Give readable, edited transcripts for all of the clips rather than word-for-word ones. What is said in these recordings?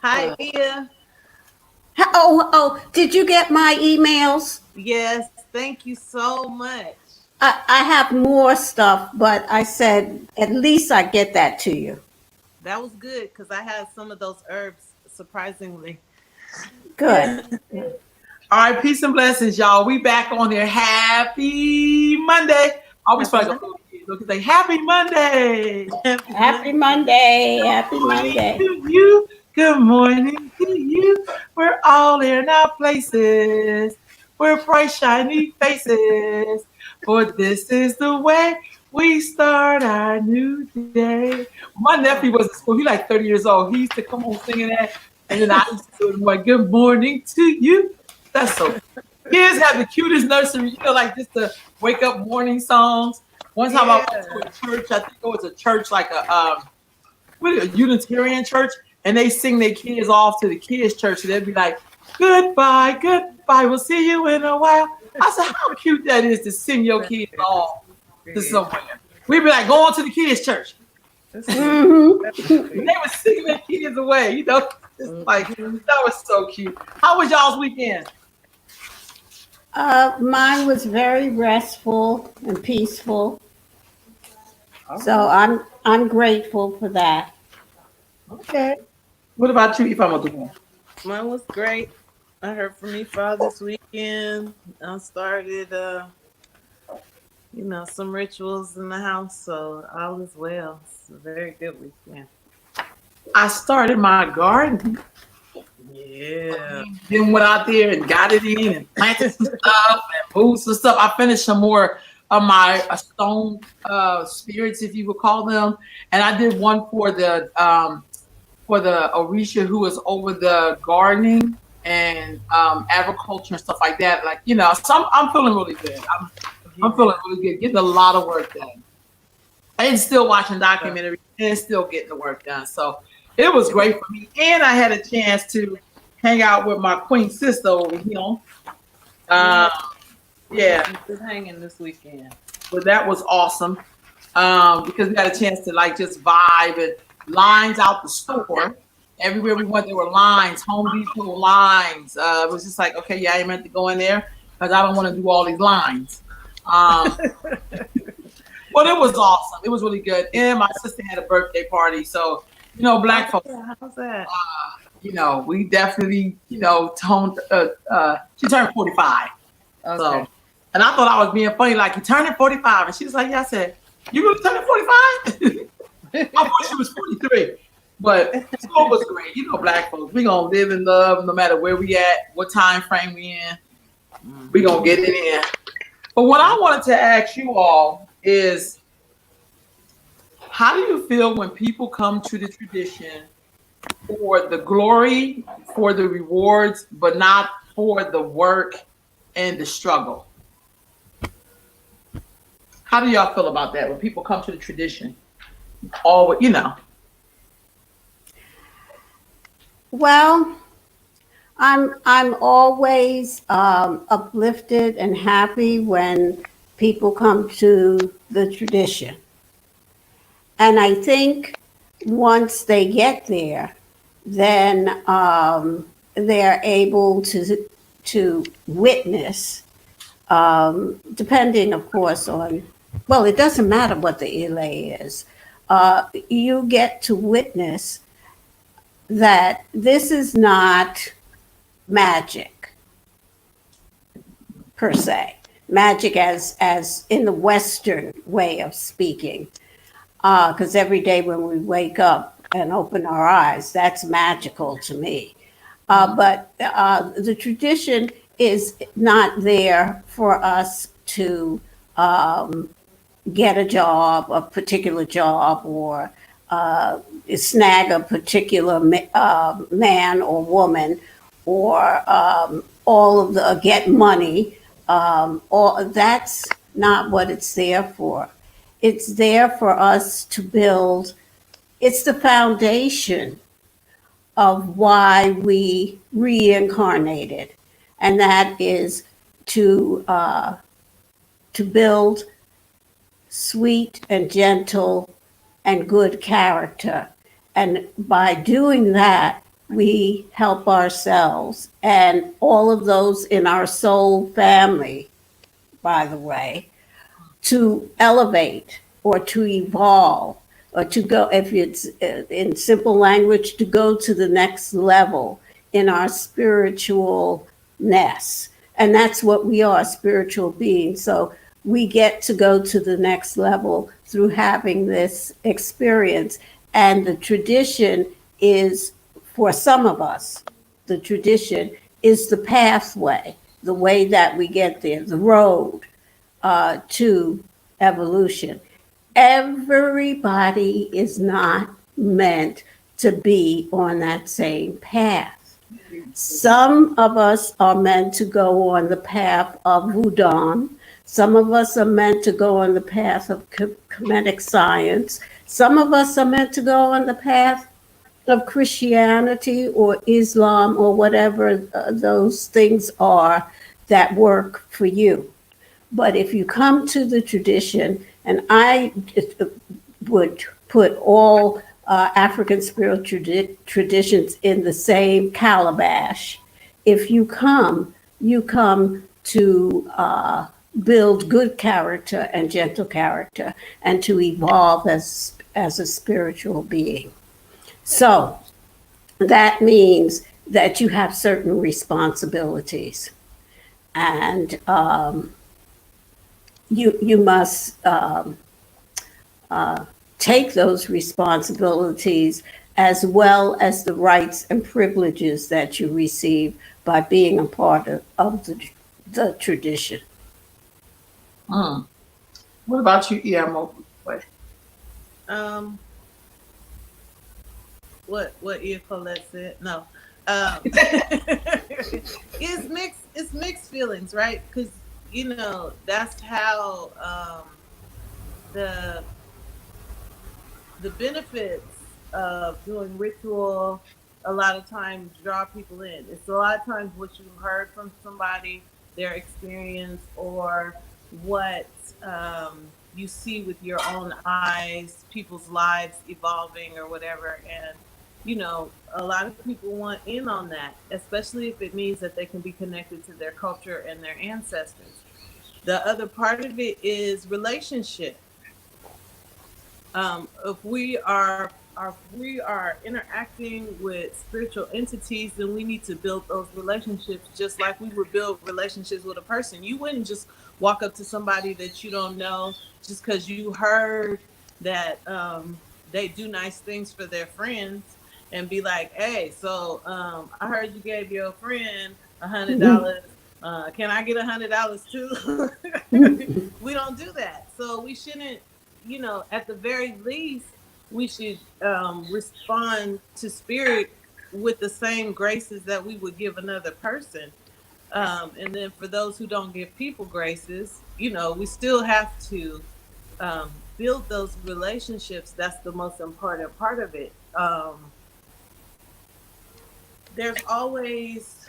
Hi, Mia. Did you get my emails? Yes, thank you so much. I have more stuff, but I said at least I get that to you. That was good because I had some of those herbs, surprisingly. Good. All right, peace and blessings, y'all. We back on there. Happy Monday. I always feel Happy like a Monday. little kid. Look at say, Happy Monday. Happy Happy Monday. Monday. Happy Good morning Monday. to you. Good morning to you. We're all in our places. We're bright, shiny faces. For this is the way we start our new day. My nephew was in school. He like 30 years old. He used to come on singing that. And then I used to do it like, good morning to you. That's so kids have the cutest nursery, like just the wake up morning songs. One time I went to Yeah. a church, I think it was a church like a Unitarian church, and they sing their kids off to the kids' church, and they'd be like, "Goodbye, goodbye, we'll see you in a while." I said, "How cute that is to sing your That kids is off to great. somewhere." We'd be like, "Go on to the kids' church." That's sweet. That's hmm They sweet. were singing their kids away, It's like Mhm. that was so cute. How was y'all's weekend? Mine was very restful and peaceful, All so right, I'm grateful for that. okay. What about you, if I'm a do? Mine was great. I heard from me for this weekend. I started, some rituals in the house, so all is well. It's a very good weekend. I started my garden. Yeah. Then went out there and got it in and planted some stuff and moved some stuff. I finished some more of my stone spirits, if you would call them, and I did one for the Orisha who was over the gardening and agriculture and stuff like that. Like so I'm feeling really good. I'm feeling Yeah. really good. Getting a lot of work done. And still watching documentaries and still getting the work done. So it was great for me. And I had a chance to hang out with my queen sister over here. Yeah. Um, We had yeah, some good hanging this weekend. but that was awesome. Because we got a chance to like just vibe and lines out the store. Everywhere we went, there were lines, Home Depot lines. It was just like, okay, yeah, I meant to go in there because I don't want to do all these lines. Um, But it was awesome. It was really good. And my sister had a birthday party. So, Oh, black folks, yeah. How's that? we definitely, toned, she turned 45. So, Okay. and I thought I was being funny, like, you turning 45. And she was like, yeah, I said, you really turning 45? I thought she was 43. But so it was great. Black folks, we going to live in love no matter where we at, what time frame we in. We going to get it in. But what I wanted to ask you all is, how do you feel when people come to the tradition for the glory, for the rewards, but not for the work and the struggle? How do y'all feel about that when people come to the tradition? All. Well, I'm always uplifted and happy when people come to the tradition. And I think once they get there, then they're able to witness, depending, of course, on, well, it doesn't matter what the elay is. You get to witness that this is not magic per se, magic as in the Western way of speaking, because every day when we wake up and open our eyes, that's magical to me. But the tradition is not there for us to get a job, a particular job, or snag a particular man or woman, or all of the get money. Or that's not what it's there for. It's there for us to build. It's the foundation of why we reincarnated, and that is to to build sweet and gentle and good character. And by doing that, we help ourselves. And all of those in our soul family, by the way, to elevate or to evolve or to go, if it's in simple language, to go to the next level in our spiritualness. And that's what we are, spiritual beings. So we get to go to the next level through having this experience. And the tradition is, for some of us, the tradition is the pathway, the way that we get there, the road to evolution. Everybody is not meant to be on that same path. Some of us are meant to go on the path of Wudang. Some of us are meant to go on the path of Kemetic science. Some of us are meant to go on the path of Christianity or Islam or whatever those things are that work for you. But if you come to the tradition, and I would put all African spiritual traditions in the same calabash. If you come to build good character and gentle character and to evolve as a spiritual being. So that means that you have certain responsibilities. And you must take those responsibilities as well as the rights and privileges that you receive by being a part of the tradition. What about you, EMO? What Ia Colette said? No. It's mixed feelings, right? Because that's how the benefits of doing ritual a lot of times draw people in. It's a lot of times what you heard from somebody, their experience, or what you see with your own eyes, people's lives evolving or whatever. And a lot of people want in on that, especially if it means that they can be connected to their culture and their ancestors. The other part of it is relationship. If we are interacting with spiritual entities, then we need to build those relationships just like we would build relationships with a person. You wouldn't just walk up to somebody that you don't know just because you heard that they do nice things for their friends and be like, hey, so I heard you gave your friend $100. Can I get $100 too? We don't do that. So we shouldn't, at the very least, we should respond to spirit with the same graces that we would give another person. And then for those who don't give people graces, we still have to build those relationships. That's the most important part of it. There's always,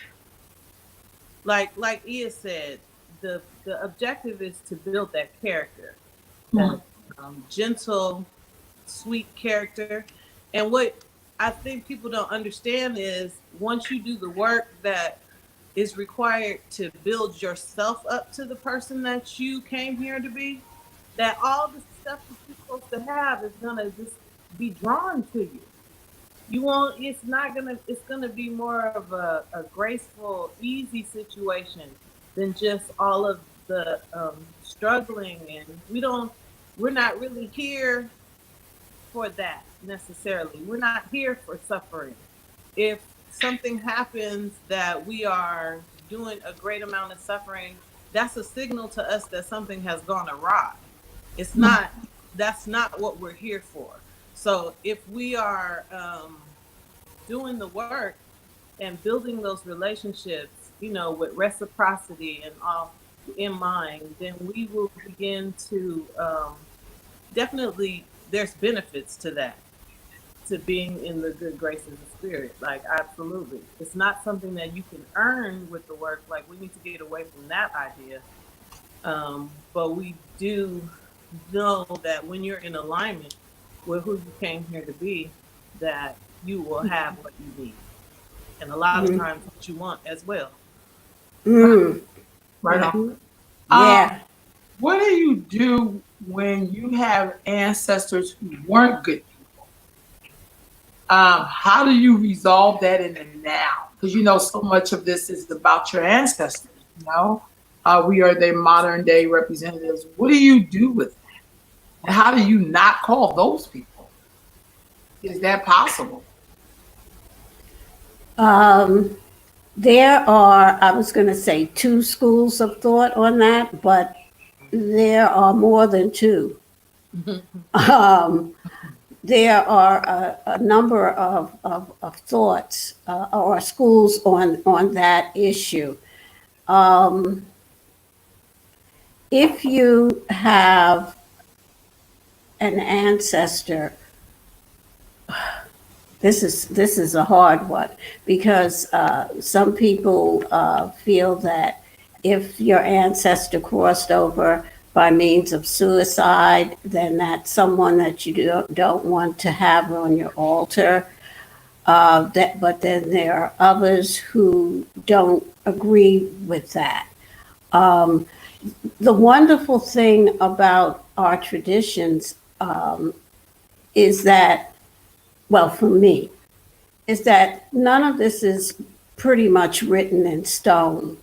like Ia said, the objective is to build that character, that gentle, sweet character. And what I think people don't understand is once you do the work that is required to build yourself up to the person that you came here to be, that all the stuff that you're supposed to have is gonna just be drawn to you. You won't, it's gonna be more of a graceful, easy situation than just all of the struggling. And we're not really here for that necessarily. We're not here for suffering. If something happens that we are doing a great amount of suffering, that's a signal to us that something has gone awry. That's not what we're here for. So if we are doing the work and building those relationships, with reciprocity and all in mind, then we will begin to definitely, there's benefits to that, to being in the good graces of spirit. Like, absolutely. It's not something that you can earn with the work. Like, we need to get away from that idea. But we do know that when you're in alignment with who you came here to be, that you will have what you need. and a lot of Mhm. times what you want as well. Mm. Right on. Mhm. Yeah. What do you do when you have ancestors who weren't good people? How do you resolve that in the now? Because you know so much of this is about your ancestors. You know, we are their modern day representatives. What do you do with that? And how do you not call those people? Is that possible? Um, there are, I was going to say two schools of thought on that, but there are more than two. Um, there are a number of thoughts or schools on that issue. Um, if you have an ancestor, this is a hard one because some people feel that if your ancestor crossed over by means of suicide, then that's someone that you don't want to have on your altar. But then there are others who don't agree with that. Um, the wonderful thing about our traditions is that, well, for me, is that none of this is pretty much written in stone.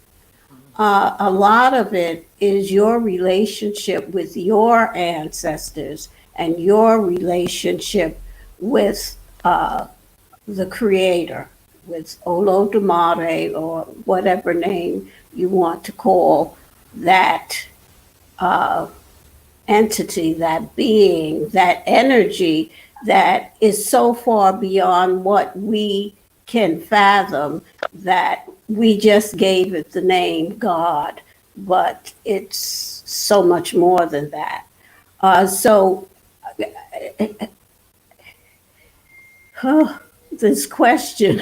A lot of it is your relationship with your ancestors and your relationship with the Creator, with Olodumare or whatever name you want to call that entity, that being, that energy that is so far beyond what we can fathom that we just gave it the name God, but it's so much more than that. So, this question,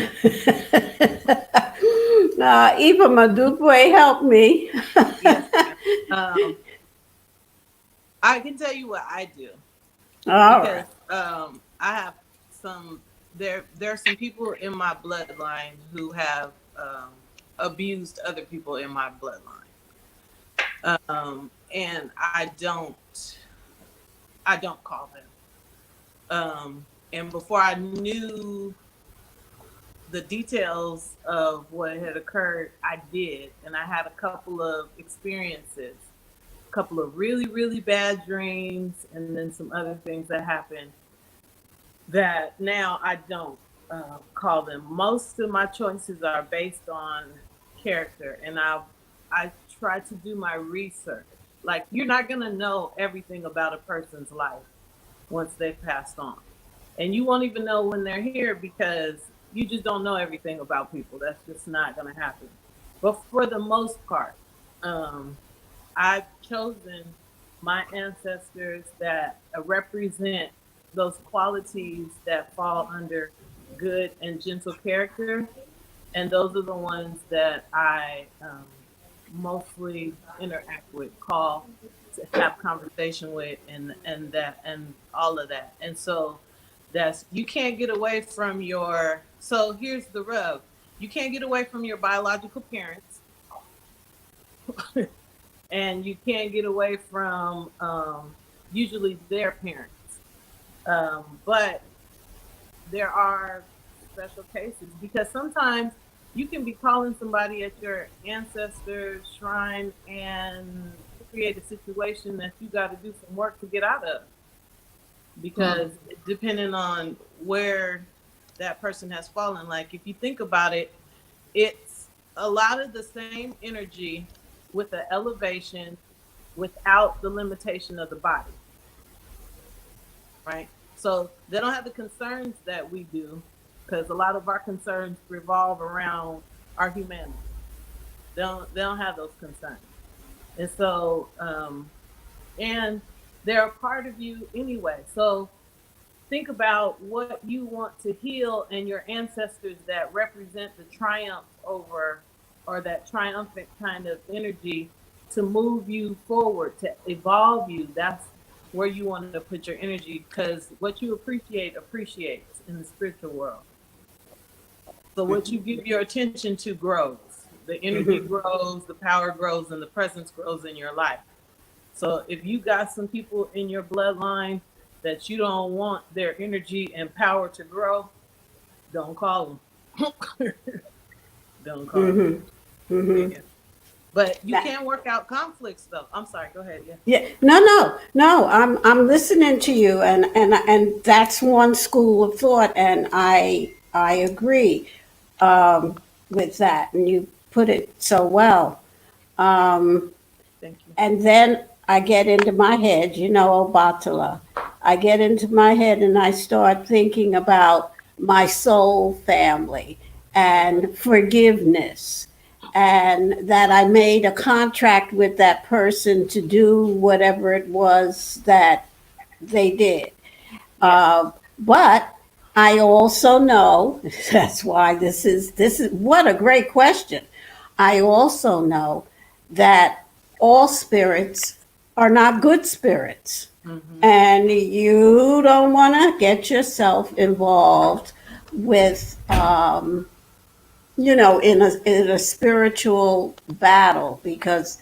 Eva Madukwe, help me. Yes, ma'am. I can tell you what I do All because right. I have some there are some people in my bloodline who have abused other people in my bloodline, and I don't call them. And before I knew the details of what had occurred, I did, and I had a couple of experiences, a couple of really really bad dreams, and then some other things that happened that now I don't call them. Most of my choices are based on character, and I try to do my research. Like you're not gonna know everything about a person's life once they've passed on, and you won't even know when they're here because you just don't know everything about people. That's just not gonna happen. But for the most part, um, I've chosen my ancestors that represent those qualities that fall under good and gentle character. And those are the ones that I mostly interact with, call, to have conversation with, and all of that. And so that's you can't get away from your. So here's the rub: you can't get away from your biological parents, and you can't get away from usually their parents. But there are special cases because sometimes you can be calling somebody at your ancestor's shrine and create a situation that you got to do some work to get out of because depending on where that person has fallen, like if you think about it, it's a lot of the same energy with the elevation without the limitation of the body, right? So they don't have the concerns that we do because a lot of our concerns revolve around our humanity. They don't have those concerns. And so and they're a part of you anyway. So think about what you want to heal and your ancestors that represent the triumph over or that triumphant kind of energy to move you forward, to evolve you. That's where you want to put your energy because what you appreciate appreciates in the spiritual world. So what you give your attention to grows. The energy grows, the power grows, and the presence grows in your life. So if you got some people in your bloodline that you don't want their energy and power to grow, don't call them. Don't call them. Yeah. But you can work out conflicts though. I'm sorry, go ahead. Yeah. Yeah, no. I'm listening to you, and that's one school of thought, and I agree with that, and you put it so well. Thank you. And then I get into my head, Obatala. I get into my head and I start thinking about my soul family and forgiveness, and that I made a contract with that person to do whatever it was that they did. But I also know that's why this is what a great question. I also know that all spirits are not good spirits. And you don't want to get yourself involved with, in a spiritual battle, because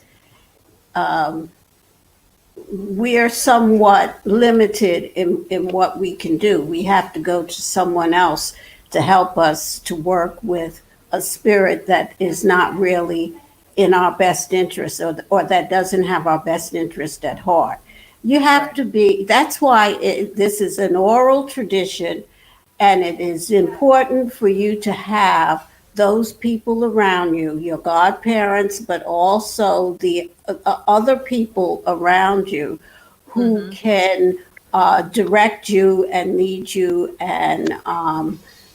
we are somewhat limited in what we can do. We have to go to someone else to help us to work with a spirit that is not really in our best interest, or that doesn't have our best interest at heart. You have to be, that's why this is an oral tradition, and it is important for you to have those people around you, your godparents, but also the other people around you who can direct you and lead you and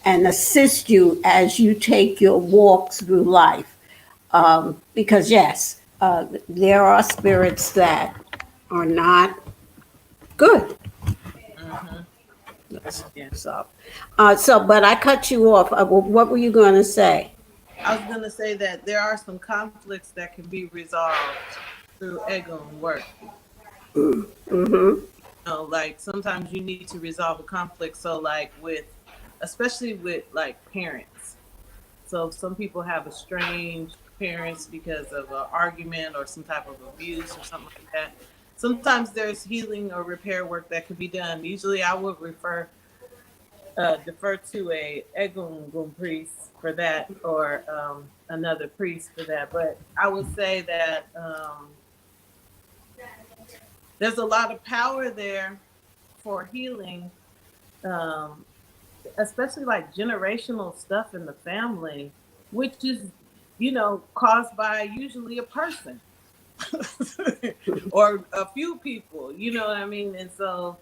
assist you as you take your walk through life. Because yes, there are spirits that are not good. Yeah. But I cut you off. What were you going to say? I was gonna say that there are some conflicts that can be resolved through ego and work. Like sometimes you need to resolve a conflict. So like especially with like parents. So some people have estranged parents because of an argument or some type of abuse or something like that. Sometimes there's healing or repair work that could be done. Usually I would defer to a Egungun priest for that, or another priest for that. But I would say that there's a lot of power there for healing, especially like generational stuff in the family, which is, caused by usually a person or a few people, you know what I mean? And so,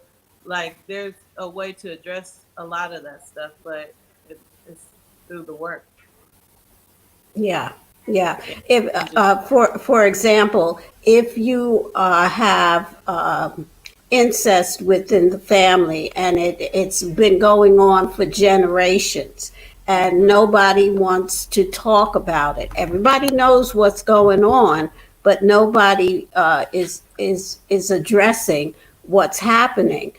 like, there's a way to address a lot of that stuff, but it's through the work. Yeah, yeah. If for example, if you have incest within the family, and it's been going on for generations, and nobody wants to talk about it. Everybody knows what's going on, but nobody is addressing what's happening.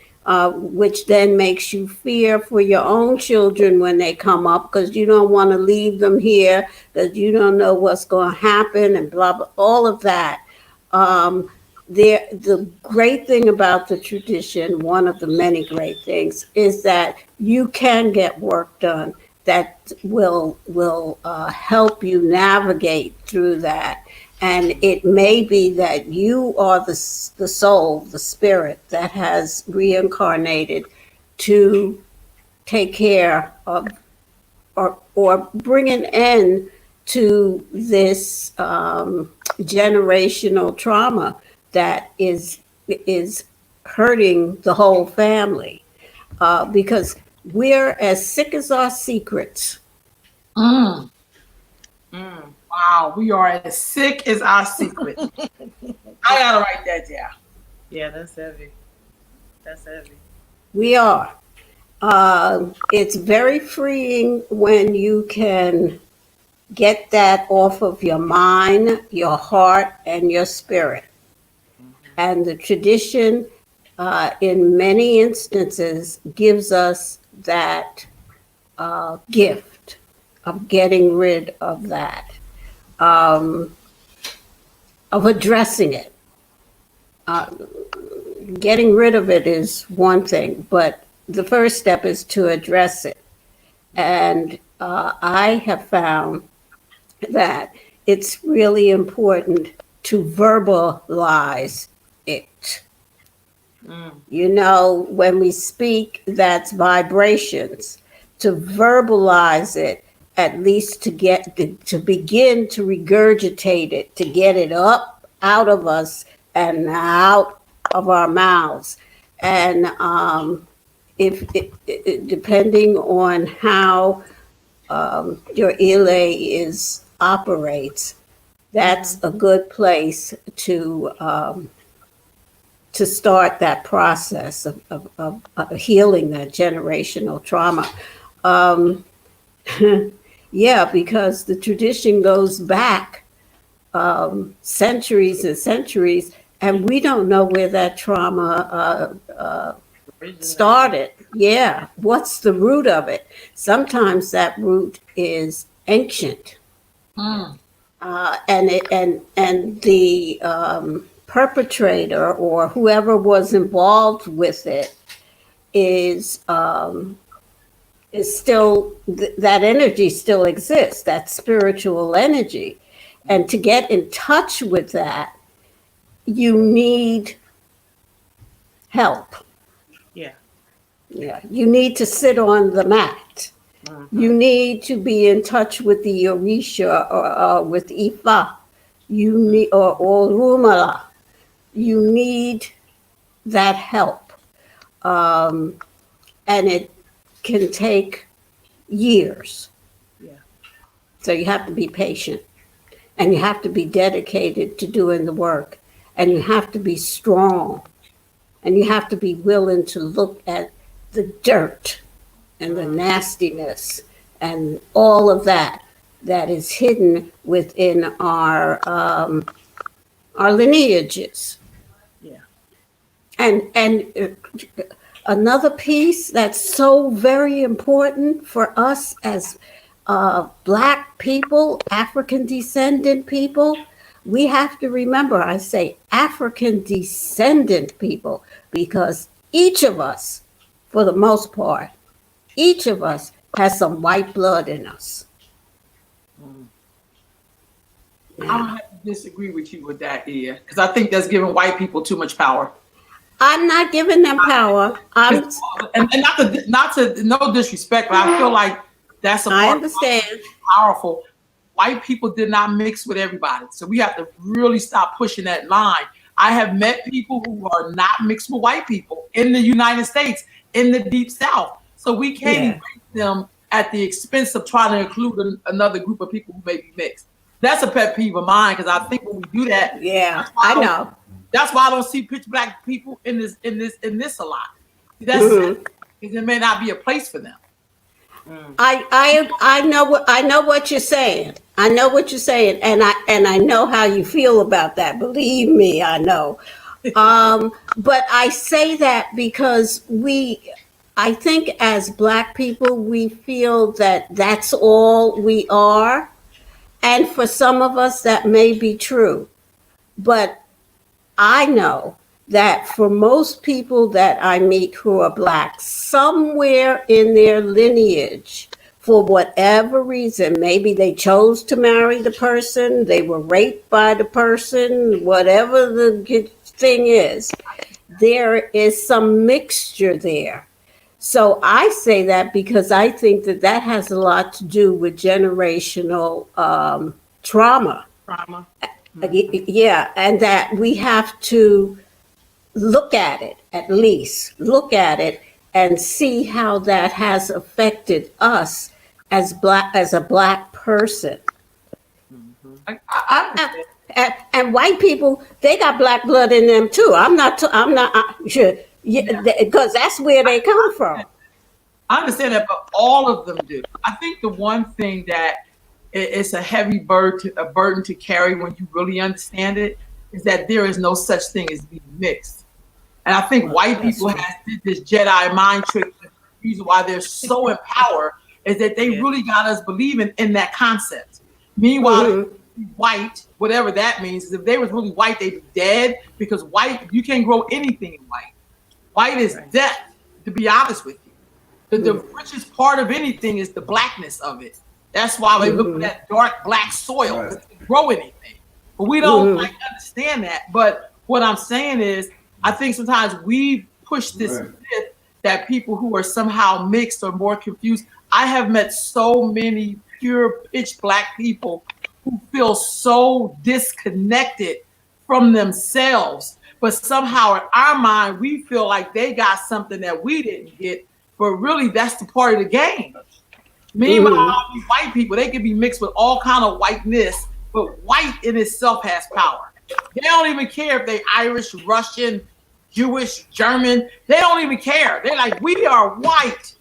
Which then makes you fear for your own children when they come up, because you don't want to leave them here, because you don't know what's going to happen, and blah, blah, all of that. The great thing about the tradition, one of the many great things, is that you can get work done that will help you navigate through that. And it may be that you are the soul, the spirit that has reincarnated to take care of, or bring an end to this generational trauma that is hurting the whole family, because we're as sick as our secrets. Wow, we are as sick as our secret. I gotta write that down. Yeah, that's heavy. That's heavy. We are. It's very freeing when you can get that off of your mind, your heart, and your spirit. And the tradition, in many instances, gives us that gift. of getting rid of that, um, of addressing it. Uh, Getting rid of it is one thing, but the first step is to address it. And I have found that it's really important to verbalize it. You know, when we speak, that's vibrations. To verbalize it, at least to begin to regurgitate it, to get it up out of us and out of our mouths. And if depending on how your ILA operates, that's a good place to start that process of healing that generational trauma. Yeah, because the tradition goes back centuries and centuries, and we don't know where that trauma started. Yeah, what's the root of it? Sometimes that root is ancient, and the perpetrator or whoever was involved with it is still that energy still exists, that spiritual energy, and to get in touch with that, you need help. Yeah, you need to sit on the mat. You need to be in touch with the Orisha or with Ifa. You need or Rumala. You need that help, and it can take years. So you have to be patient, and you have to be dedicated to doing the work, and you have to be strong, and you have to be willing to look at the dirt and the nastiness and all of that is hidden within our lineages. And another piece that's so very important for us as Black people, African descendant people, we have to remember, I say African descendant people, because each of us, for the most part, each of us has some white blood in us. I don't have to disagree with you with that, Ia, because I think that's giving white people too much power. I'm not giving them power. And not to no disrespect, but I feel like that's a part I understand. Powerful. White people did not mix with everybody, so we have to really stop pushing that line. I have met people who are not mixed with white people in the United States, in the Deep South. So we can't erase them at the expense of trying to include another group of people who may be mixed. That's a pet peeve of mine, because I think when we do that, I know. That's why I don't see pitch black people in this a lot. That's because there may not be a place for them. I know what you're saying. I know what you're saying, and I know how you feel about that. Believe me, I know. But I say that because I think as Black people, we feel that that's all we are. And for some of us, that may be true. But I know that for most people that I meet who are Black, somewhere in their lineage, for whatever reason, maybe they chose to marry the person, they were raped by the person, whatever the thing is, there is some mixture there. So I say that because I think that has a lot to do with generational trauma. Yeah, and that we have to look at it, at least look at it and see how that has affected us as a Black person. And white people, they got Black blood in them too. I'm not sure, because that's where they come from. I understand that, but all of them do. I think the one thing that it's a heavy burden to carry when you really understand it is that there is no such thing as being mixed. And I think white people have did this Jedi mind trick. The reason why they're so in power is that they really got us believing in that concept. Meanwhile, white, whatever that means, if they was really white, they'd be dead, because white, you can't grow anything in white. White is death, to be honest with you. The richest part of anything is the blackness of it. That's why they look for that dark black soil to grow anything. But we don't like understand that. But what I'm saying is, I think sometimes we push this myth that people who are somehow mixed or more confused. I have met so many pure pitch black people who feel so disconnected from themselves, but somehow in our mind, we feel like they got something that we didn't get, but really that's the part of the game. Meanwhile, these white people, they can be mixed with all kind of whiteness, but white in itself has power. They don't even care if they Irish, Russian, Jewish, German. They don't even care. They're like, we are white.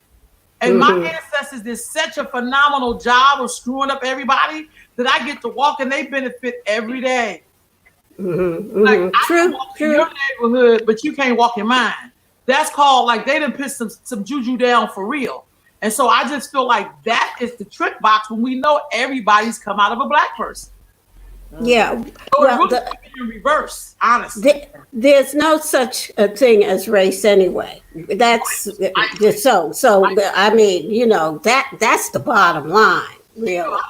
And my ancestors did such a phenomenal job of screwing up everybody that I get to walk and they benefit every day. Like, I can walk in your neighborhood, but you can't walk in mine. That's called, like, they done put some juju down for real. And so I just feel like that is the trick box when we know everybody's come out of a black person. Yeah. So Well, it really in reverse, honestly. there's no such a thing as race anyway. That's just so. So I mean, you know, that's the bottom line, really.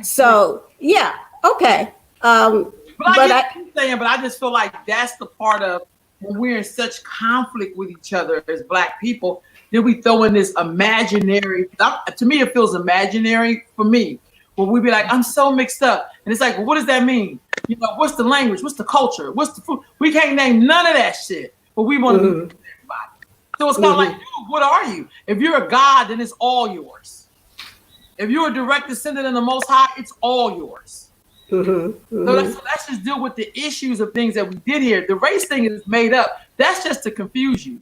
So yeah, okay. But I keep saying, but I just feel like that's the part of when we're in such conflict with each other as black people, then we throw in this imaginary. To me, it feels imaginary for me. Where we be like, I'm so mixed up. And it's like, well, what does that mean? You know, what's the language? What's the culture? What's the food? We can't name none of that shit, but we want to be with everybody. So it's kind of like, dude, what are you? If you're a God, then it's all yours. If you're a direct descendant of the Most High, it's all yours. So let's just deal with the issues of things that we did here. The race thing is made up. That's just to confuse you.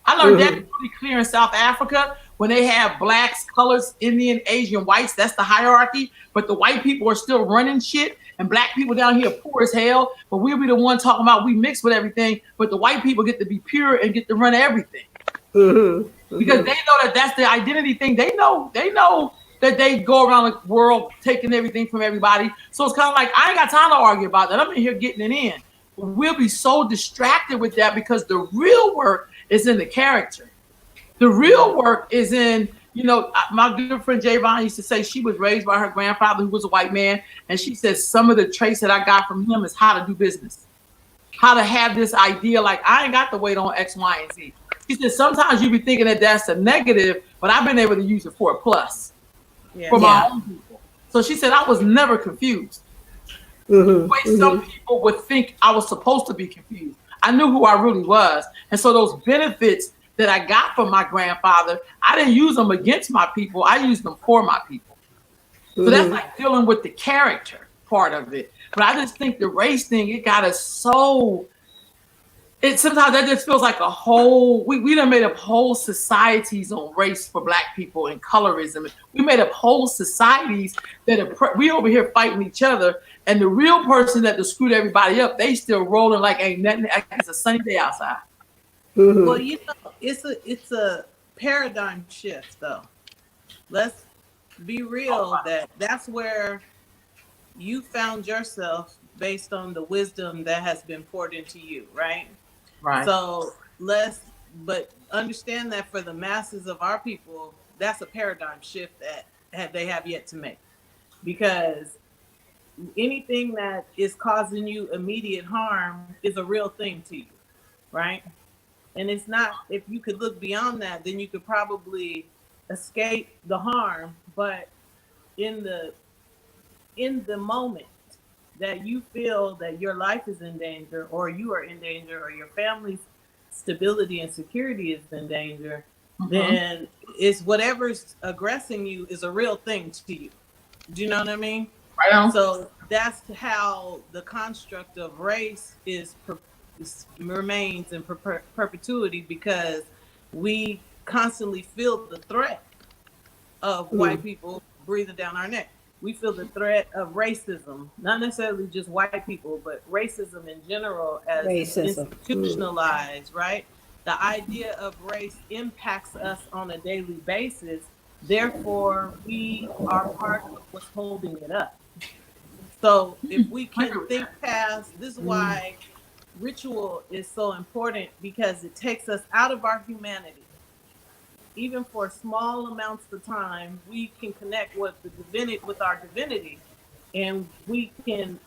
I learned that really clear in South Africa. When they have blacks, colors, Indian, Asian, whites, that's the hierarchy. But the white people are still running shit, and black people down here poor as hell. But we'll be the one talking about we mix with everything. But the white people get to be pure and get to run everything because they know that that's the identity thing. They know that they go around the world taking everything from everybody. So it's kind of like I ain't got time to argue about that. I'm in here getting it in. But we'll be so distracted with that because the real work is in the character. The real work is in, you know, my good friend Javon used to say she was raised by her grandfather who was a white man. And she says some of the traits that I got from him is how to do business, how to have this idea like I ain't got to wait on X, Y, and Z. She said sometimes you be thinking that that's a negative, but I've been able to use it for a plus for my own people. So she said I was never confused. The way some people would think I was supposed to be confused. I knew who I really was. And so those benefits that I got from my grandfather, I didn't use them against my people. I used them for my people. So that's like dealing with the character part of it. But I just think the race thing, it got us so, sometimes that just feels like a whole, we done made up whole societies on race for black people and colorism. We made up whole societies that we over here fighting each other. And the real person that screwed everybody up, they still rolling like ain't nothing, like it's a sunny day outside. Well, you know, it's a paradigm shift, though. Let's be real. That's where you found yourself based on the wisdom that has been poured into you, right? Right. So but understand that for the masses of our people, that's a paradigm shift that they have yet to make, because anything that is causing you immediate harm is a real thing to you, right? And it's not, if you could look beyond that, then you could probably escape the harm. But in the moment that you feel that your life is in danger, or you are in danger, or your family's stability and security is in danger, then it's whatever's aggressing you is a real thing to you. Do you know what I mean? Right on. So that's how the construct of race remains in perpetuity, because we constantly feel the threat of white people breathing down our neck. We feel the threat of racism, not necessarily just white people, but racism in general as institutionalized, right? The idea of race impacts us on a daily basis. Therefore, we are part of what's holding it up. So if we I can agree with think that. past, this is why ritual is so important, because it takes us out of our humanity. Even for small amounts of time, we can connect with the divinity, with our divinity, and we can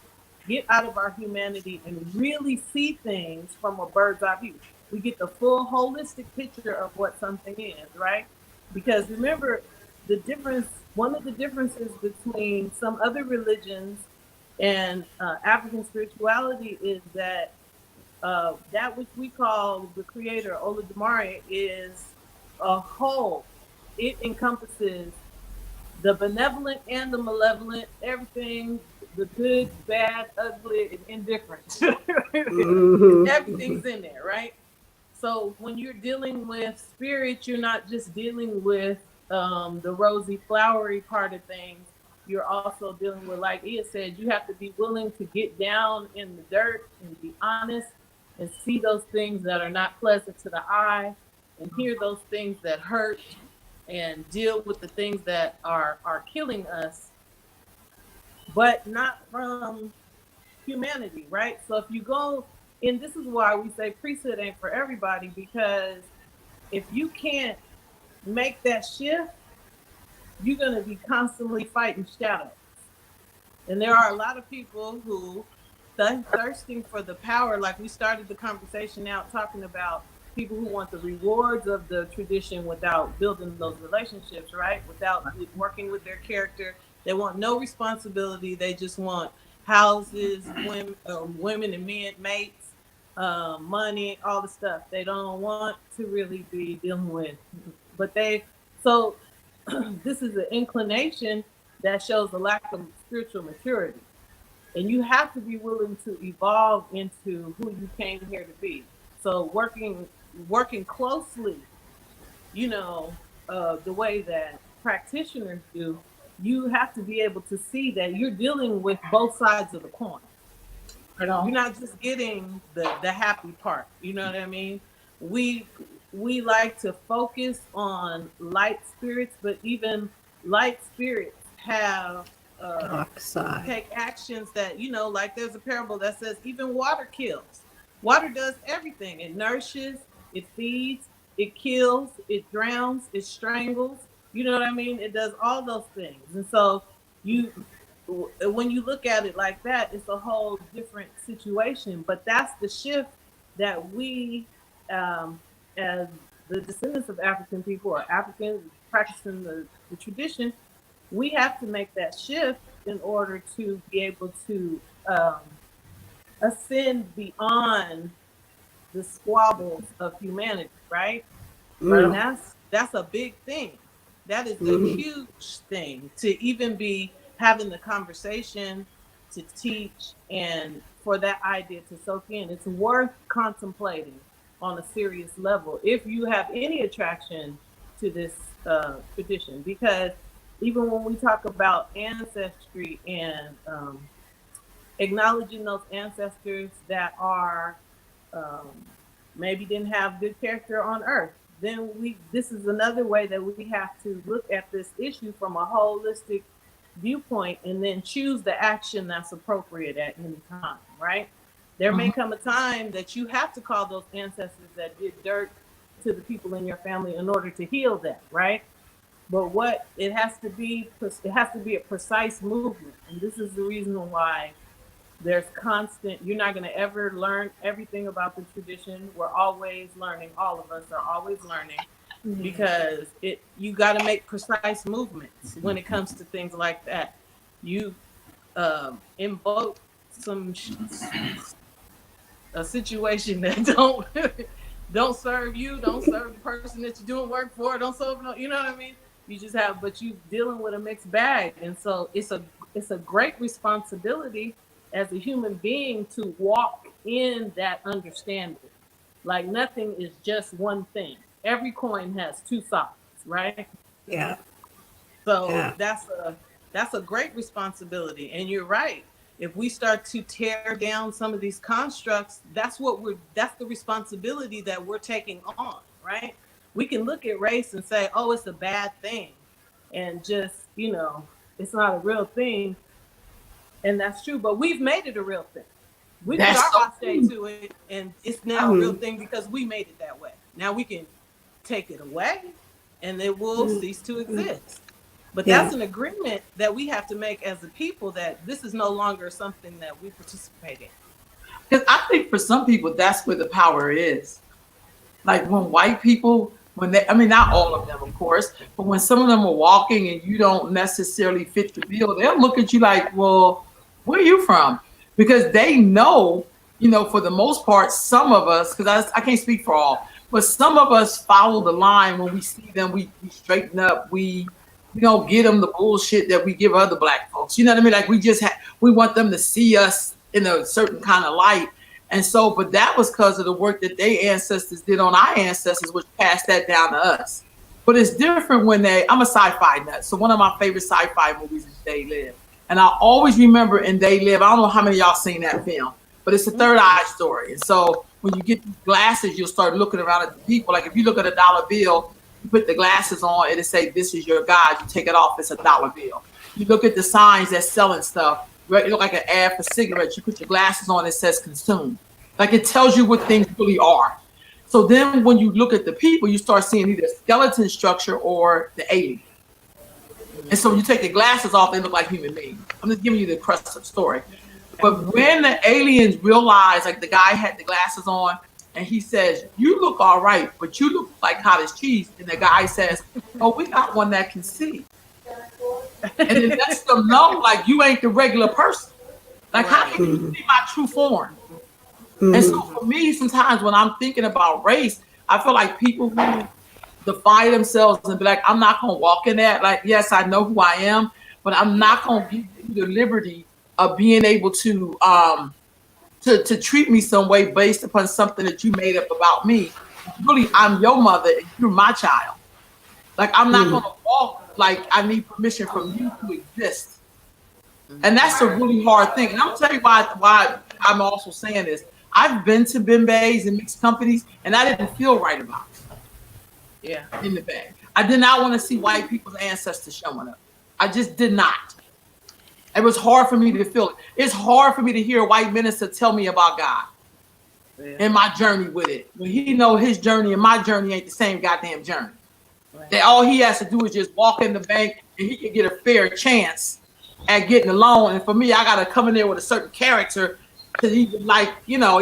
get out of our humanity and really see things from a bird's eye view. We get the full holistic picture of what something is, right? Because remember, the difference, one of the differences between some other religions and African spirituality is that that which we call the creator, Olodumare, is a whole. It encompasses the benevolent and the malevolent, everything, the good, bad, ugly, and indifferent. Everything's in there, right? So when you're dealing with spirit, you're not just dealing with the rosy, flowery part of things. You're also dealing with, like Ia said, you have to be willing to get down in the dirt and be honest and see those things that are not pleasant to the eye and hear those things that hurt and deal with the things that are killing us, but not from humanity, right? So if you go, and this is why we say priesthood ain't for everybody, because if you can't make that shift, you're going to be constantly fighting shadows. And there are a lot of people who thirsting for the power, like we started the conversation out talking about people who want the rewards of the tradition without building those relationships, right? Without working with their character. They want no responsibility. They just want houses, women and men, mates, money, all the stuff. They don't want to really be dealing with, but so this is an inclination that shows a lack of spiritual maturity. And you have to be willing to evolve into who you came here to be. So working closely, you know, the way that practitioners do, you have to be able to see that you're dealing with both sides of the coin. You You're know, not just getting the happy part. You know what I mean? We we like to focus on light spirits, but even light spirits have Dark side. take actions that, like there's a parable that says even water kills. Water does everything. It nourishes, it feeds, it kills, it drowns, it strangles. You know what I mean? It does all those things. And so you when you look at it like that, it's a whole different situation. But that's the shift that we, as the descendants of African people or Africans practicing the tradition, we have to make that shift in order to be able to ascend beyond the squabbles of humanity, right? right And on. that's a big thing. That is a huge thing to even be having the conversation, to teach, and for that idea to soak in. It's worth contemplating on a serious level if you have any attraction to this tradition, because even when we talk about ancestry and acknowledging those ancestors that are um, maybe didn't have good character on earth, then this is another way that we have to look at this issue from a holistic viewpoint and then choose the action that's appropriate at any time, right? There may come a time that you have to call those ancestors that did dirt to the people in your family in order to heal that, right? But what it has to be a precise movement. And this is the reason why there's constant, you're not going to ever learn everything about the tradition. We're always learning. All of us are always learning, because you got to make precise movements when it comes to things like that. You invoke some a situation that don't serve you, don't serve the person that you're doing work for, don't serve, you know what I mean? You just have, but you dealing with a mixed bag. And so it's a great responsibility as a human being to walk in that understanding. Like nothing is just one thing. Every coin has two sides, right? Yeah, So yeah. that's a great responsibility. And you're right. if we start to tear down some of these constructs, that's the responsibility that we're taking on, right? We can look at race and say, oh, it's a bad thing, and just, it's not a real thing. And that's true, but we've made it a real thing. We put That's our so hostage to it, and it's now a real thing because we made it that way. Now we can take it away, and it will cease to exist. But that's an agreement that we have to make as a people, that this is no longer something that we participate in. Because I think for some people, that's where the power is. Like when white people, I mean, not all of them, of course, but when some of them are walking and you don't necessarily fit the bill, they'll look at you like, well, where are you from? Because they know, for the most part, some of us, because I can't speak for all, but some of us follow the line. When we see them, we straighten up. We don't give them the bullshit that we give other Black folks. You know what I mean? Like we want them to see us in a certain kind of light. And so, but that was because of the work that their ancestors did on our ancestors, which passed that down to us. But it's different when I'm a sci-fi nut. So one of my favorite sci-fi movies is They Live. And I always remember in They Live, I don't know how many of y'all seen that film, but it's a third eye story. And so when you get these glasses, you'll start looking around at the people. Like if you look at a dollar bill, you put the glasses on, it'll say, this is your God. You take it off, it's a dollar bill. You look at the signs that's selling stuff, right? It look like an ad for cigarettes. You put your glasses on, it says consume. Like it tells you what things really are. So then when you look at the people, you start seeing either skeleton structure or the alien. And so when you take the glasses off, they look like human beings. I'm just giving you the crust of the story. But when the aliens realize, like the guy had the glasses on and he says, you look all right, but you look like cottage cheese. And the guy says, oh, we got one that can see. And it lets them know, like, you ain't the regular person. Like, how can you see my true form? And so for me, sometimes when I'm thinking about race, I feel like people who define themselves and be like, I'm not going to walk in that. Like, yes, I know who I am, but I'm not going to give you the liberty of being able to treat me some way based upon something that you made up about me. Really, I'm your mother and you're my child. Like, I'm not going to walk like I need permission from you to exist. And that's a really hard thing. And I'm going to tell you why I'm also saying this. I've been to Bimbays and mixed companies, and I didn't feel right about it. Yeah. In the bag. I did not want to see white people's ancestors showing up. I just did not. It was hard for me to feel it. It's hard for me to hear a white minister tell me about God and my journey with it. When he know his journey and my journey ain't the same goddamn journey. Right. That all he has to do is just walk in the bank and he can get a fair chance at getting a loan. And for me, I got to come in there with a certain character to even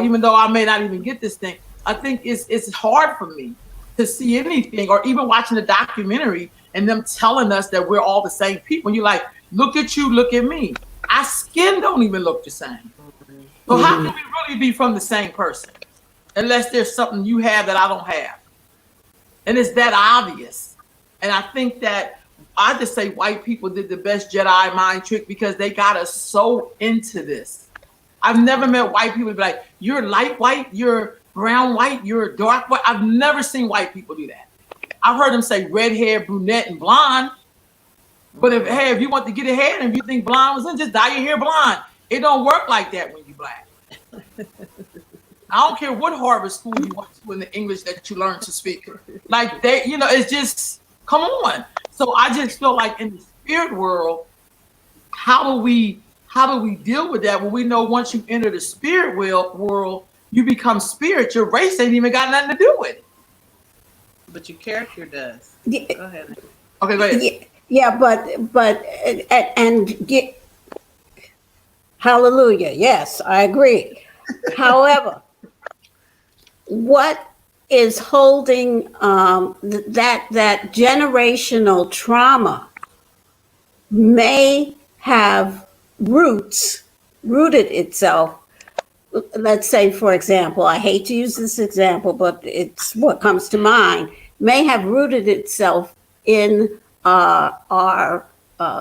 even though I may not even get this thing, I think it's hard for me to see anything, or even watching a documentary and them telling us that we're all the same people. And you're like, look at you, look at me. Our skin don't even look the same. So how can we really be from the same person? Unless there's something you have that I don't have. And it's that obvious. And I think that I just say white people did the best Jedi mind trick because they got us so into this. I've never met white people be like, you're light white, you're brown white, you're dark white. I've never seen white people do that. I've heard them say red hair, brunette, and blonde. But if you want to get ahead and if you think blonde was in, just dye your hair blonde. It don't work like that when you're Black. I don't care what Harvard school you went to in the English that you learned to speak. Like it's just, come on. So I just feel like in the spirit world, how do we deal with that when we know once you enter the spirit world, you become spirit. Your race ain't even got nothing to do with it. But your character does. Yeah. Go ahead. Okay, go ahead. Yeah, but hallelujah. Yes, I agree. However, what is holding that generational trauma may have rooted itself. Let's say, for example, I hate to use this example, but it's what comes to mind, may have rooted itself in our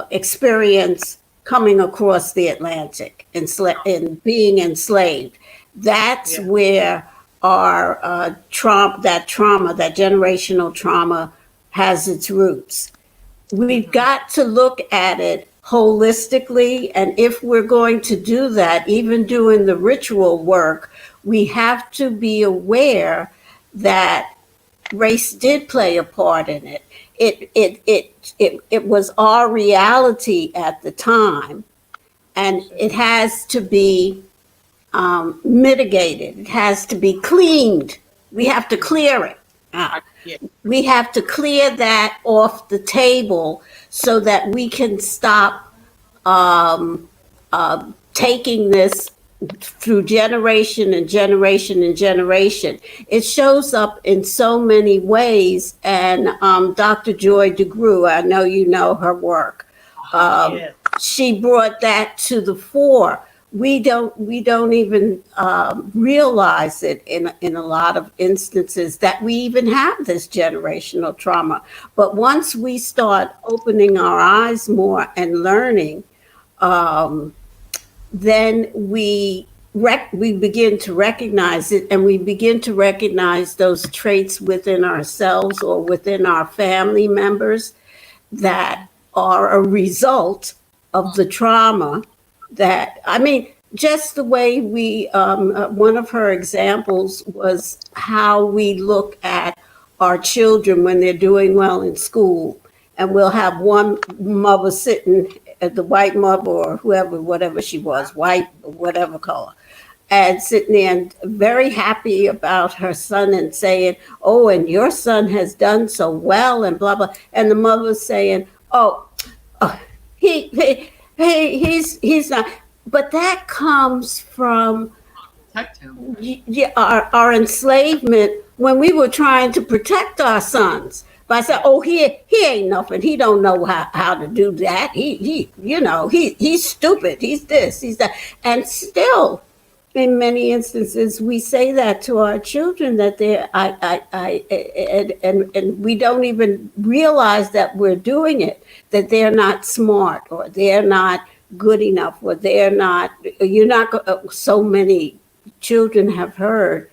experience coming across the Atlantic and being enslaved. That's where our that generational trauma has its roots. we've got to look at it holistically. And if we're going to do that, even doing the ritual work, we have to be aware that race did play a part in it. It was our reality at the time, and it has to be mitigated. It has to be cleaned. We have to clear it. Yeah. We have to clear that off the table so that we can stop taking this through generation and generation and generation. It shows up in so many ways. And Dr. Joy DeGruy, I know you know her work. Yeah. She brought that to the fore. We don't even realize it in a lot of instances that we even have this generational trauma. But once we start opening our eyes more and learning, then we begin to recognize it, and we begin to recognize those traits within ourselves or within our family members that are a result of the trauma. That, I mean, just the way we, one of her examples was how we look at our children when they're doing well in school. And we'll have one mother sitting, the white mother or whoever, whatever she was, white, whatever color, and sitting there and very happy about her son and saying, oh, and your son has done so well and blah, blah. And the mother's saying, he's not. But that comes from our enslavement when we were trying to protect our sons. By saying, oh, he ain't nothing. He don't know how to do that. He's stupid. He's this, he's that. And still, in many instances, we say that to our children, that and we don't even realize that we're doing it, that they're not smart or they're not good enough or so many children have heard,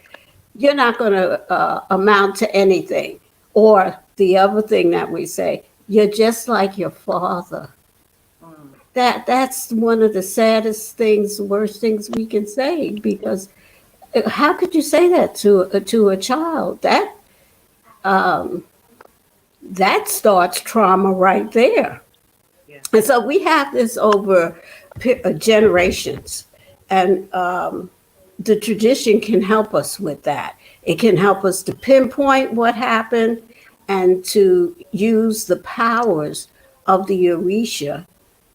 you're not going to amount to anything. Or the other thing that we say, you're just like your father. That's one of the saddest things, worst things we can say, because how could you say that to a child? That starts trauma right there. Yeah. And so we have this over generations, and the tradition can help us with that. It can help us to pinpoint what happened and to use the powers of the Orisha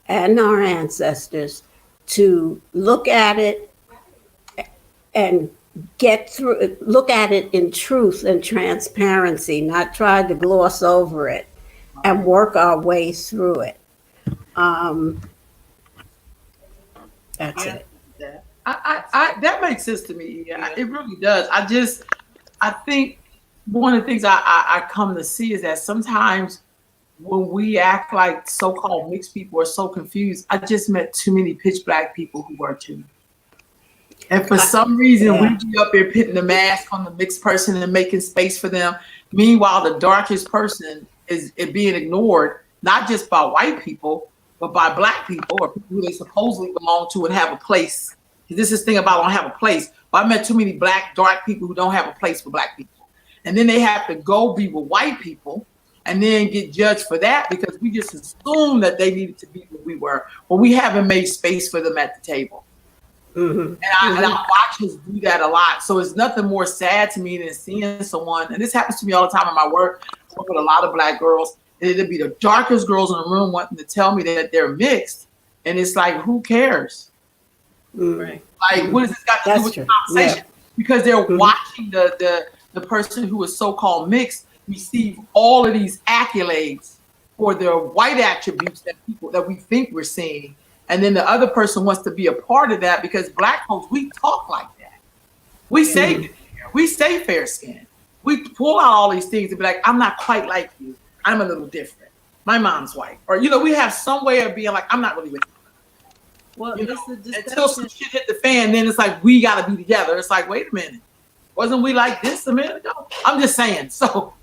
and our ancestors to look at it and look at it in truth and transparency, not try to gloss over it, and work our way through it. That's it. That makes sense to me. Yeah, it really does. I think one of the things I come to see is that sometimes when we act like so-called mixed people are so confused, I just met too many pitch black people who were too. And for some reason, we be up there putting the mask on the mixed person and making space for them. Meanwhile, the darkest person is being ignored, not just by white people, but by black people or people who they supposedly belong to and have a place. This is the thing about I don't have a place. But I met too many black, dark people who don't have a place for black people. And then they have to go be with white people and then get judged for that because we just assume that they needed to be what we were, but we haven't made space for them at the table. And I watch us do that a lot. So it's nothing more sad to me than seeing someone, and this happens to me all the time in my work. I work with a lot of black girls, and it'll be the darkest girls in the room wanting to tell me that they're mixed. And it's like, who cares? Right. Like, what has this got to do with the conversation? Because they're watching the person who is so-called mixed receive all of these accolades for their white attributes that we think we're seeing. And then the other person wants to be a part of that because black folks, we talk like that. We say we say fair skin. We pull out all these things and be like, I'm not quite like you. I'm a little different. My mom's white. Or, we have some way of being like, I'm not really with you. Well, it's the discussion. Until some shit hit the fan, then it's like, we got to be together. It's like, wait a minute. Wasn't we like this a minute ago? I'm just saying. So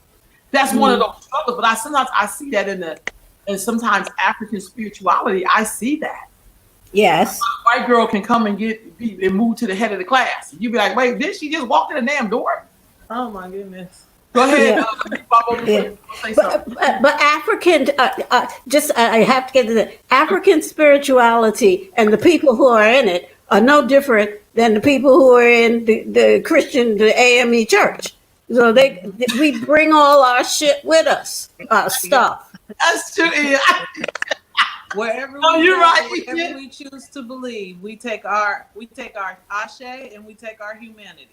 that's one of those struggles. But sometimes I see that in and sometimes African spirituality, I see that. Yes. A white girl can come and move to the head of the class. You be like, wait, did she just walk in the damn door? Oh my goodness. Go ahead, Yeah. Bubba, Yeah. say something. But African, I have to get to the African spirituality, and the people who are in it are no different than the people who are in the Christian, the AME church. So we bring all our shit with us, our Yeah. stuff. That's true. Yeah. Wherever Oh, we you're go, right. whatever we choose to believe, we take our ashe and we take our humanity.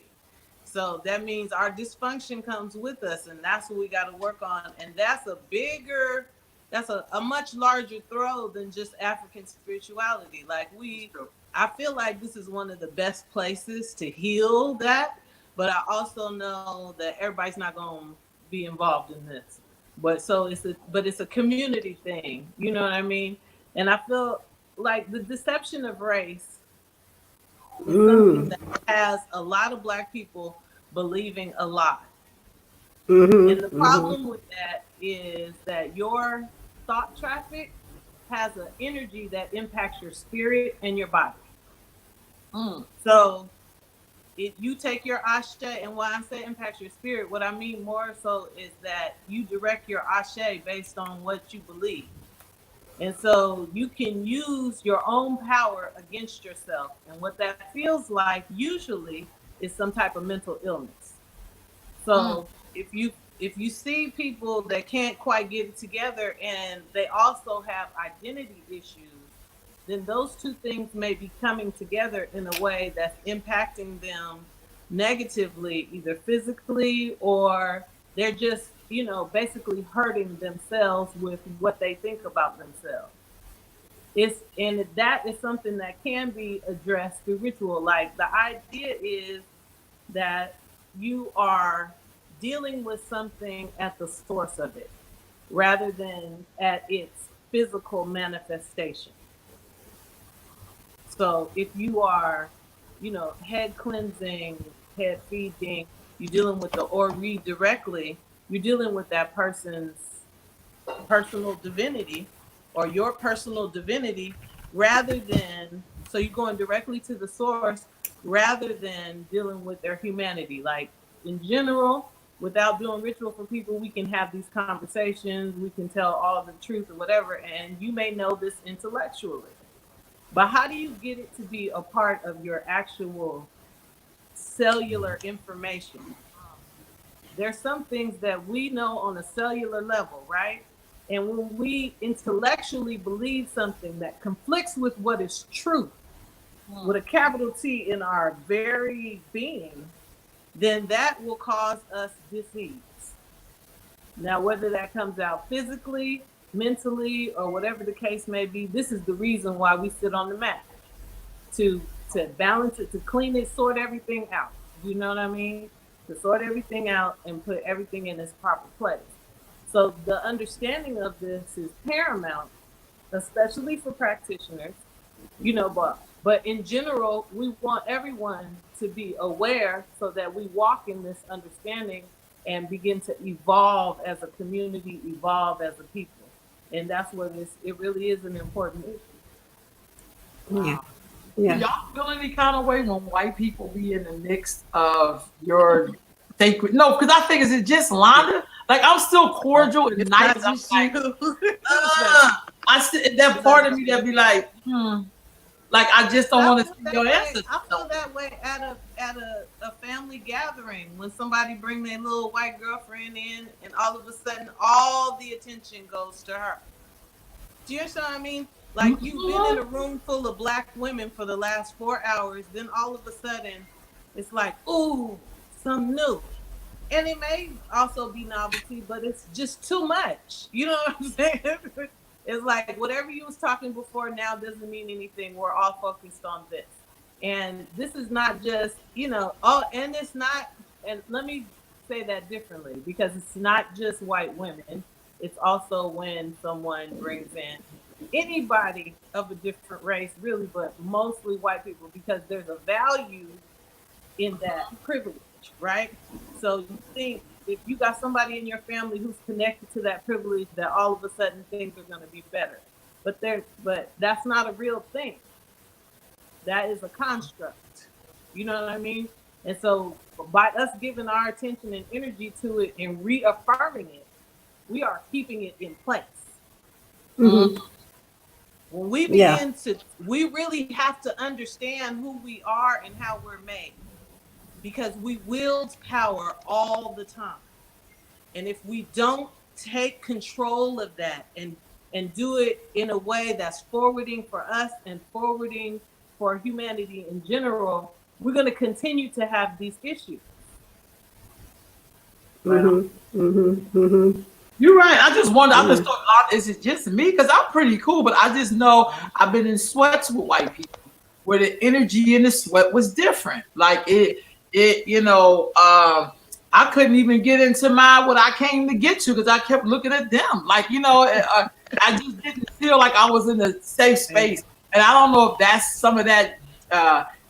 So that means our dysfunction comes with us, and that's what we got to work on. And that's that's a much larger throw than just African spirituality. Like I feel like this is one of the best places to heal that, but I also know that everybody's not going to be involved in this. But it's a community thing. You know what I mean? And I feel like the deception of race is something Mm. that has a lot of Black people believing a lot. And the Mm-hmm. Mm-hmm. problem with that is that your thought traffic has an energy that impacts your spirit and your body. So if you take your ashe, and when I say impacts your spirit, what I mean more so is that you direct your ashe based on what you believe. And so you can use your own power against yourself. And what that feels like usually is some type of mental illness. So if you see people that can't quite get it together and they also have identity issues, then those two things may be coming together in a way that's impacting them negatively, either physically or they're just, basically hurting themselves with what they think about themselves. That is something that can be addressed through ritual. Like the idea is that you are dealing with something at the source of it rather than at its physical manifestation. So if you are, head cleansing, head feeding, you're dealing with the or read directly, you're dealing with that person's personal divinity or your personal divinity rather than, so you're going directly to the source rather than dealing with their humanity. Like in general, without doing ritual for people, we can have these conversations, we can tell all the truth or whatever, and you may know this intellectually. But how do you get it to be a part of your actual cellular information? There's some things that we know on a cellular level, right? And when we intellectually believe something that conflicts with what is true, with a capital T in our very being, then that will cause us disease. Now, whether that comes out physically, mentally, or whatever the case may be, this is the reason why we sit on the mat to balance it, to clean it, sort everything out. You know what I mean? To sort everything out and put everything in its proper place. So the understanding of this is paramount, especially for practitioners, but in general, we want everyone to be aware so that we walk in this understanding and begin to evolve as a community, evolve as a people. And that's where it really is an important issue. Yeah. Do Yeah. y'all feel any kind of way when white people be in the mix of your sacred? No, because I think is it just Londa? Like I'm still cordial and It's nice. not I'm just like, you. I sit that part of me that be like, like I just don't want to see your answers. I feel that way at a family gathering when somebody bring their little white girlfriend in, and all of a sudden all the attention goes to her. Do you understand what I mean? Like you've been in a room full of Black women for the last 4 hours, then all of a sudden it's like, ooh, something new. And it may also be novelty, but it's just too much. You know what I'm saying? It's like whatever you was talking before now doesn't mean anything. We're all focused on this. And this is not just, and it's not, and let me say that differently, because it's not just white women. It's also when someone brings in anybody of a different race, really, but mostly white people, because there's a value in that privilege, right? So you think if you got somebody in your family who's connected to that privilege, that all of a sudden things are going to be better. But that's not a real thing. That is a construct. You know what I mean? And so by us giving our attention and energy to it and reaffirming it, we are keeping it in place. Mm-hmm. When we begin to, we really have to understand who we are and how we're made, because we wield power all the time. And if we don't take control of that and do it in a way that's forwarding for us and forwarding for humanity in general, we're going to continue to have these issues. Mm-hmm. Mm-hmm. Mm-hmm. You're right. I just wonder. I just thought, is it just me? Because I'm pretty cool, but I just know I've been in sweats with white people where the energy in the sweat was different. Like it. I couldn't even get into what I came to get to because I kept looking at them. Like, I just didn't feel like I was in a safe space. And I don't know if that's some of that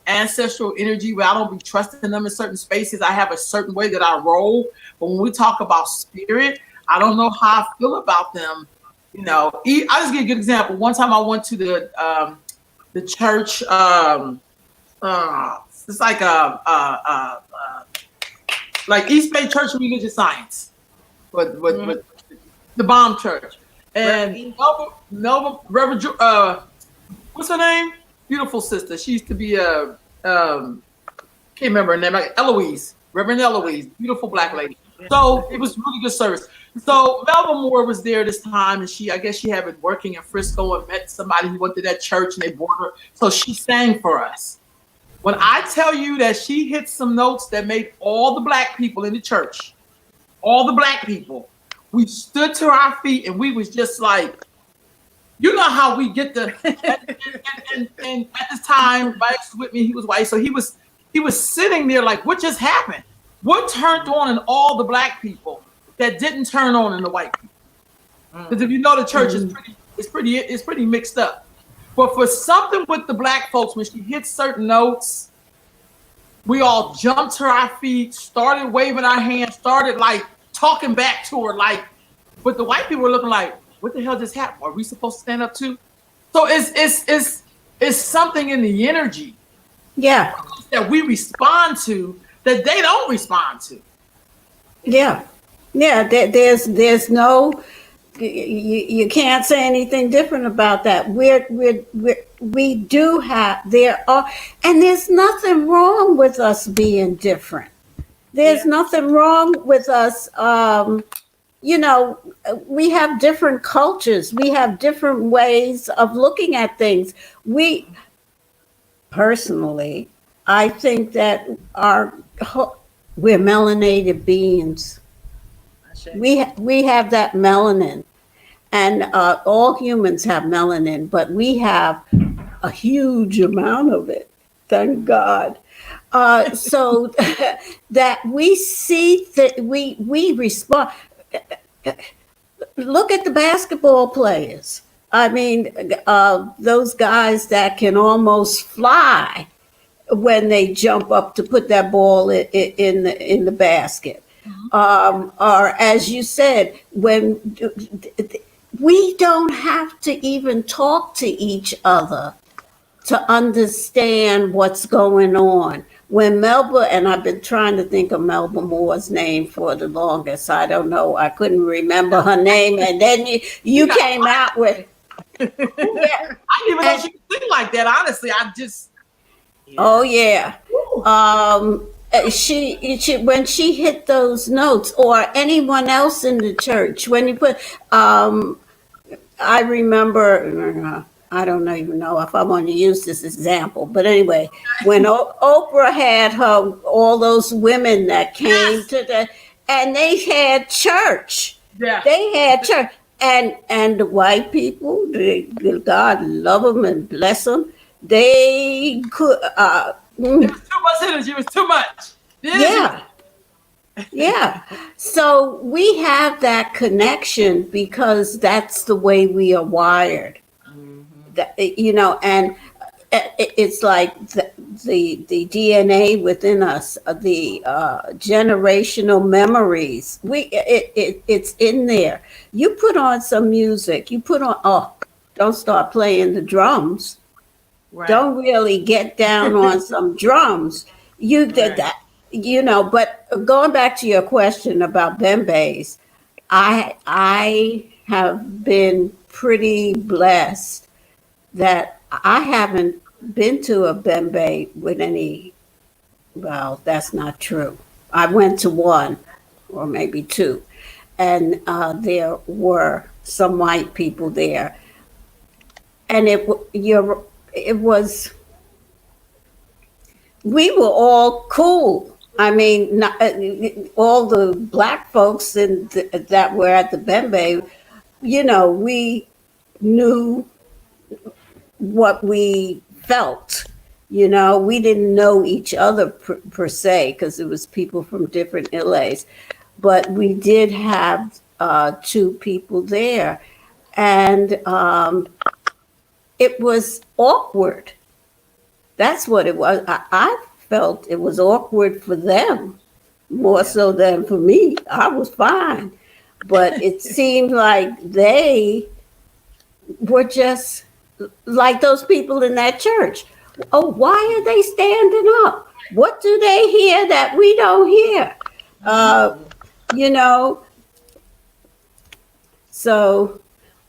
ancestral energy where I don't be trusting them in certain spaces. I have a certain way that I roll. But when we talk about spirit, I don't know how I feel about them. I'll just give you a good example. One time I went to the church. It's like East Bay Church of Religious Science, with the bomb church, and Nova Reverend, what's her name? Beautiful sister. She used to be can't remember her name, like Eloise, Reverend Eloise, beautiful black lady. So it was really good service. So Melba Moore was there this time, and I guess she had been working in Frisco and met somebody who went to that church, and they brought her. So she sang for us. When I tell you that she hit some notes that made all the black people in the church, all the black people, we stood to our feet and we was just like, how we get the, and at this time, Mike's with me, he was white. So he was sitting there like, what just happened? What turned on in all the black people that didn't turn on in the white people? Because if the church is pretty mixed up. But for something with the black folks, when she hit certain notes, we all jumped to our feet, started waving our hands, started like talking back to her, like. But the white people were looking like, "What the hell just happened? Are we supposed to stand up too?" So it's something in the energy, that we respond to that they don't respond to. There's no. You can't say anything different about that. We do have, and there's nothing wrong with us being different. There's nothing wrong with us. We have different cultures. We have different ways of looking at things. Personally, I think that we're melanated beings. We have that melanin, and all humans have melanin, but we have a huge amount of it. Thank God. So that we see that we respond. Look at the basketball players. I mean, those guys that can almost fly when they jump up to put that ball in the basket. Or as you said, when we don't have to even talk to each other to understand what's going on. When Melba, and I've been trying to think of Melba Moore's name for the longest, I don't know, I couldn't remember her name, and then you came out with. I didn't even know she could sing like that, honestly. Oh yeah. She when she hit those notes, or anyone else in the church, when you put I remember, I don't even know if I want to use this example, but anyway, when Oprah had all those women that came to and they had church. Yeah. They had church, and the white people, God love them and bless them, they could. It was too much energy. It was too much. Yeah. So we have that connection because that's the way we are wired. And it's like the DNA within us, the generational memories. It's in there. You put on some music. You put on. Oh, don't start playing the drums. Right. Don't really get down on some drums. You did that, But going back to your question about bembes, I have been pretty blessed that I haven't been to a bembe with any. Well, that's not true. I went to one or maybe two, and there were some white people there, and it was we were all cool. I mean, not, all the black folks that were at the bembe, we knew what we felt. We didn't know each other per se because it was people from different ILAs, but we did have two people there, and it was awkward. That's what it was. I felt it was awkward for them more so than for me. I was fine, but it seemed like they were just like those people in that church. Oh, why are they standing up? What do they hear that we don't hear? You know, so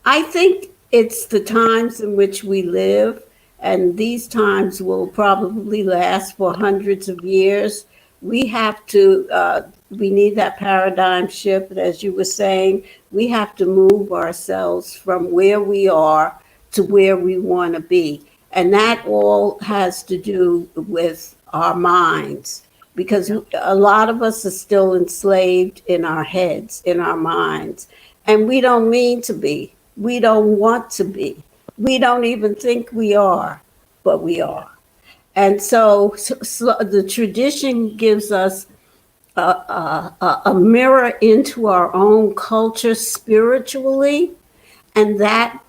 I think it's the times in which we live, and these times will probably last for hundreds of years. We have to, we need that paradigm shift, as you were saying. We have to move ourselves from where we are to where we want to be. And that all has to do with our minds, because a lot of us are still enslaved in our heads, in our minds. And we don't mean to be. We don't want to be. We don't even think we are, but we are. And so the tradition gives us a mirror into our own culture spiritually, and that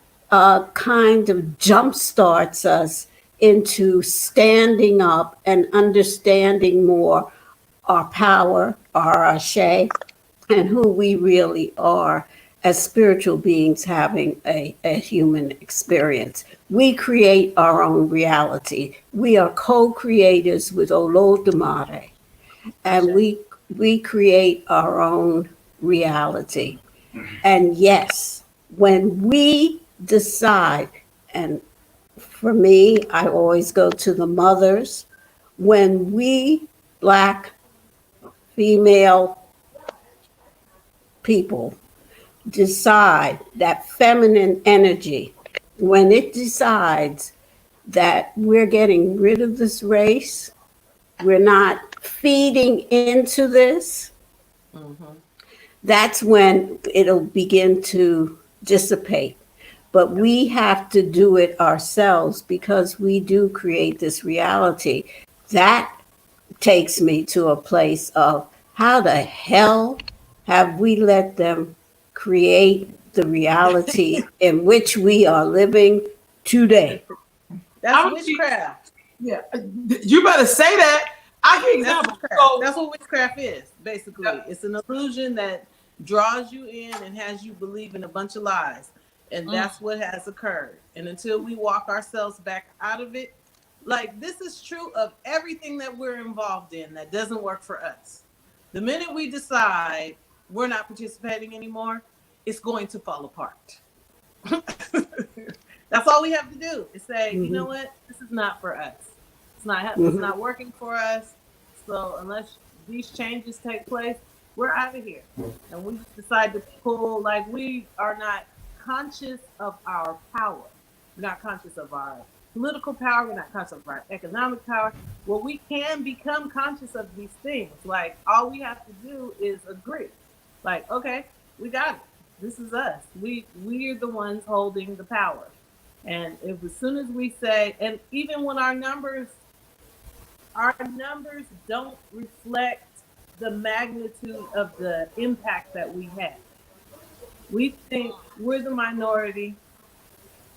kind of jumpstarts us into standing up and understanding more our power, our ashe, and who we really are as spiritual beings having a human experience. We create our own reality. We are co-creators with Olodumare, and we create our own reality. And yes, when we decide, and for me, I always go to the mothers, when we Black female people decide that feminine energy, when it decides that we're getting rid of this race, we're not feeding into this, that's when it'll begin to dissipate. But we have to do it ourselves because we do create this reality. That takes me to a place of how the hell have we let them create the reality in which we are living today? That's witchcraft. Yeah, you better say that. I can example. That's what witchcraft is, basically. Yeah. It's an illusion that draws you in and has you believe in a bunch of lies. And that's what has occurred. And until we walk ourselves back out of it, like this is true of everything that we're involved in that doesn't work for us. The minute we decide we're not participating anymore, it's going to fall apart. That's all we have to do is say, you know what, this is not for us. It's not working for us. So unless these changes take place, we're out of here. And we decide to pull, like we are not conscious of our power. We're not conscious of our political power. We're not conscious of our economic power. Well, we can become conscious of these things. Like all we have to do is agree. Like, okay, we got it. This is us. We're the ones holding the power. And if as soon as we say, and even when our numbers don't reflect the magnitude of the impact that we have. We think we're the minority.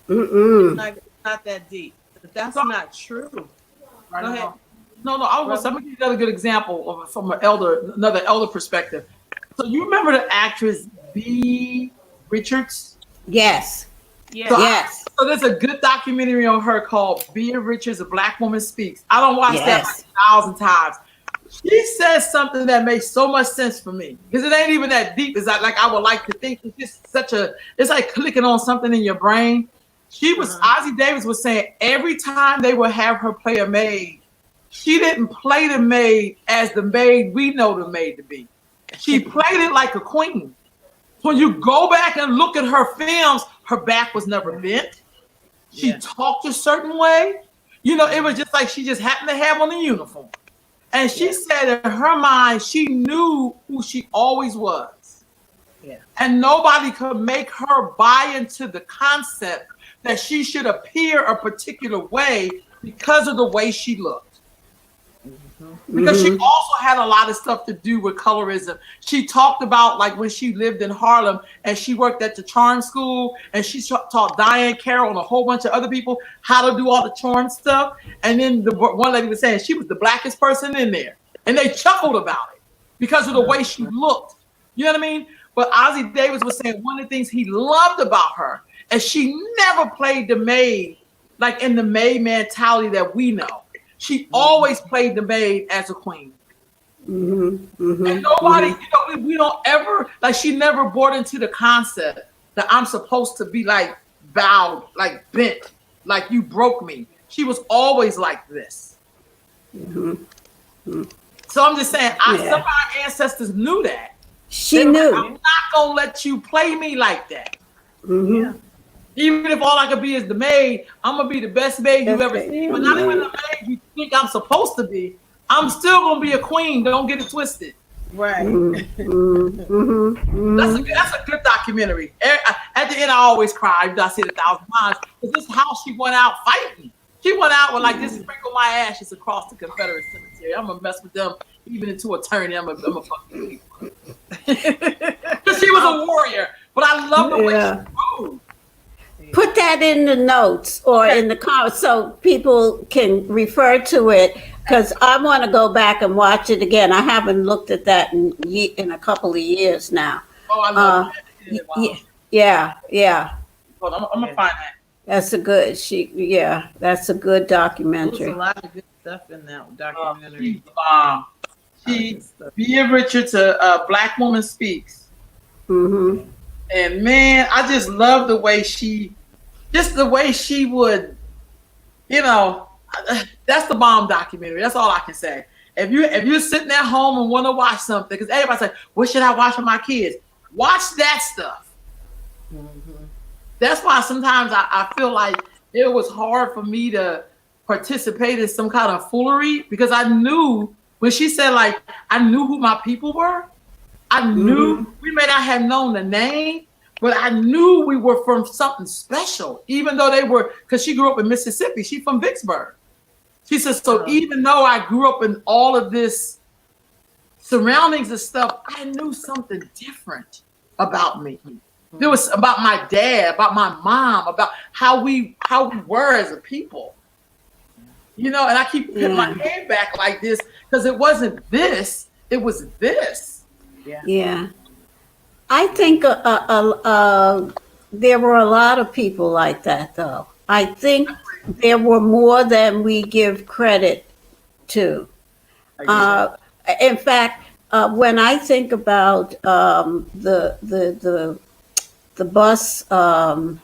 It's not that deep. But that's not true. Go ahead. No, I'm gonna give you another good example from another elder perspective. So you remember the actress B. Richards? Yes. Yeah. So, Yes. so there's a good documentary on her called B. Richards, A Black Woman Speaks. I don't watch that Yes. like 1,000 times. She says something that makes so much sense for me because it ain't even that deep as I would like to think. It's just it's like clicking on something in your brain. Ozzie Davis was saying every time they would have her play a maid, she didn't play the maid as the maid we know the maid to be. She played it like a queen. When you go back and look at her films, her back was never bent. She talked a certain way. You know, it was just like she just happened to have on a uniform. And she said in her mind, she knew who she always was. Yeah. And nobody could make her buy into the concept that she should appear a particular way because of the way she looked. Because she also had a lot of stuff to do with colorism. She talked about like when she lived in Harlem and she worked at the charm school and she taught Diane Carroll and a whole bunch of other people how to do all the charm stuff. And then the one lady was saying she was the blackest person in there. And they chuckled about it because of the way she looked. You know what I mean? But Ozzie Davis was saying one of the things he loved about her is she never played the maid like in the maid mentality that we know. She always played the maid as a queen. And nobody, you know, we don't ever, like she never bought into the concept that I'm supposed to be like bowed, like bent, like you broke me. She was always like this. So I'm just saying, some of our ancestors knew that. She knew. Like, I'm not going to let you play me like that. Even if all I could be is the maid, I'm going to be the best maid you've ever seen. But not even the maid you think I'm supposed to be. I'm still going to be a queen. Don't get it twisted. Right. That's a good documentary. At the end, I always cry. I see it 1,000 times. Because this is how she went out fighting. She went out with like, just sprinkle my ashes across the Confederate cemetery. I'm going to mess with them even into eternity. I'm a fucking people. Because she was a warrior. But I love the way she moved. Put that in the notes or in the comments so people can refer to it because I want to go back and watch it again. I haven't looked at that in a couple of years now. Oh, I love it. Wow. Yeah. Hold on, I'm going to find that. That's a good documentary. There's a lot of good stuff in that documentary. Bea Richards, a Black Woman Speaks. And man, I just love the way she would, you know, that's the bomb documentary. That's all I can say. If you're sitting at home and want to watch something, because everybody says, what should I watch with my kids? Watch that stuff. That's why sometimes I feel like it was hard for me to participate in some kind of foolery because I knew when she said like, I knew who my people were. I knew we may not have known the name, but I knew we were from something special, even though they were, because she grew up in Mississippi. She's from Vicksburg. She says, so even though I grew up in all of this surroundings and stuff, I knew something different about me. It was about my dad, about my mom, about how we were as a people. You know, and I keep putting my head back like this because it wasn't this, it was this. Yeah. I think there were a lot of people like that, though. I think there were more than we give credit to. In fact, when I think about the bus, was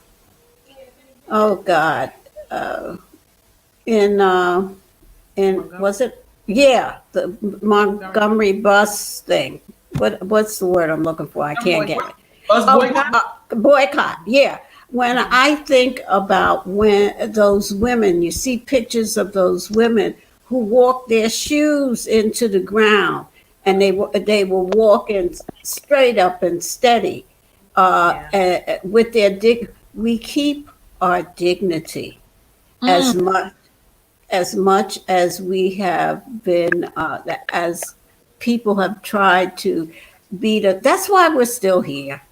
it? Yeah, the Montgomery bus thing. What's the word I'm looking for? I can't get it. Bus boycott? Boycott, yeah. When I think about when those women, you see pictures of those women who walked their shoes into the ground and they were walking straight up and steady with their we keep our dignity as much as we have been as people have tried to beat us. That's why we're still here.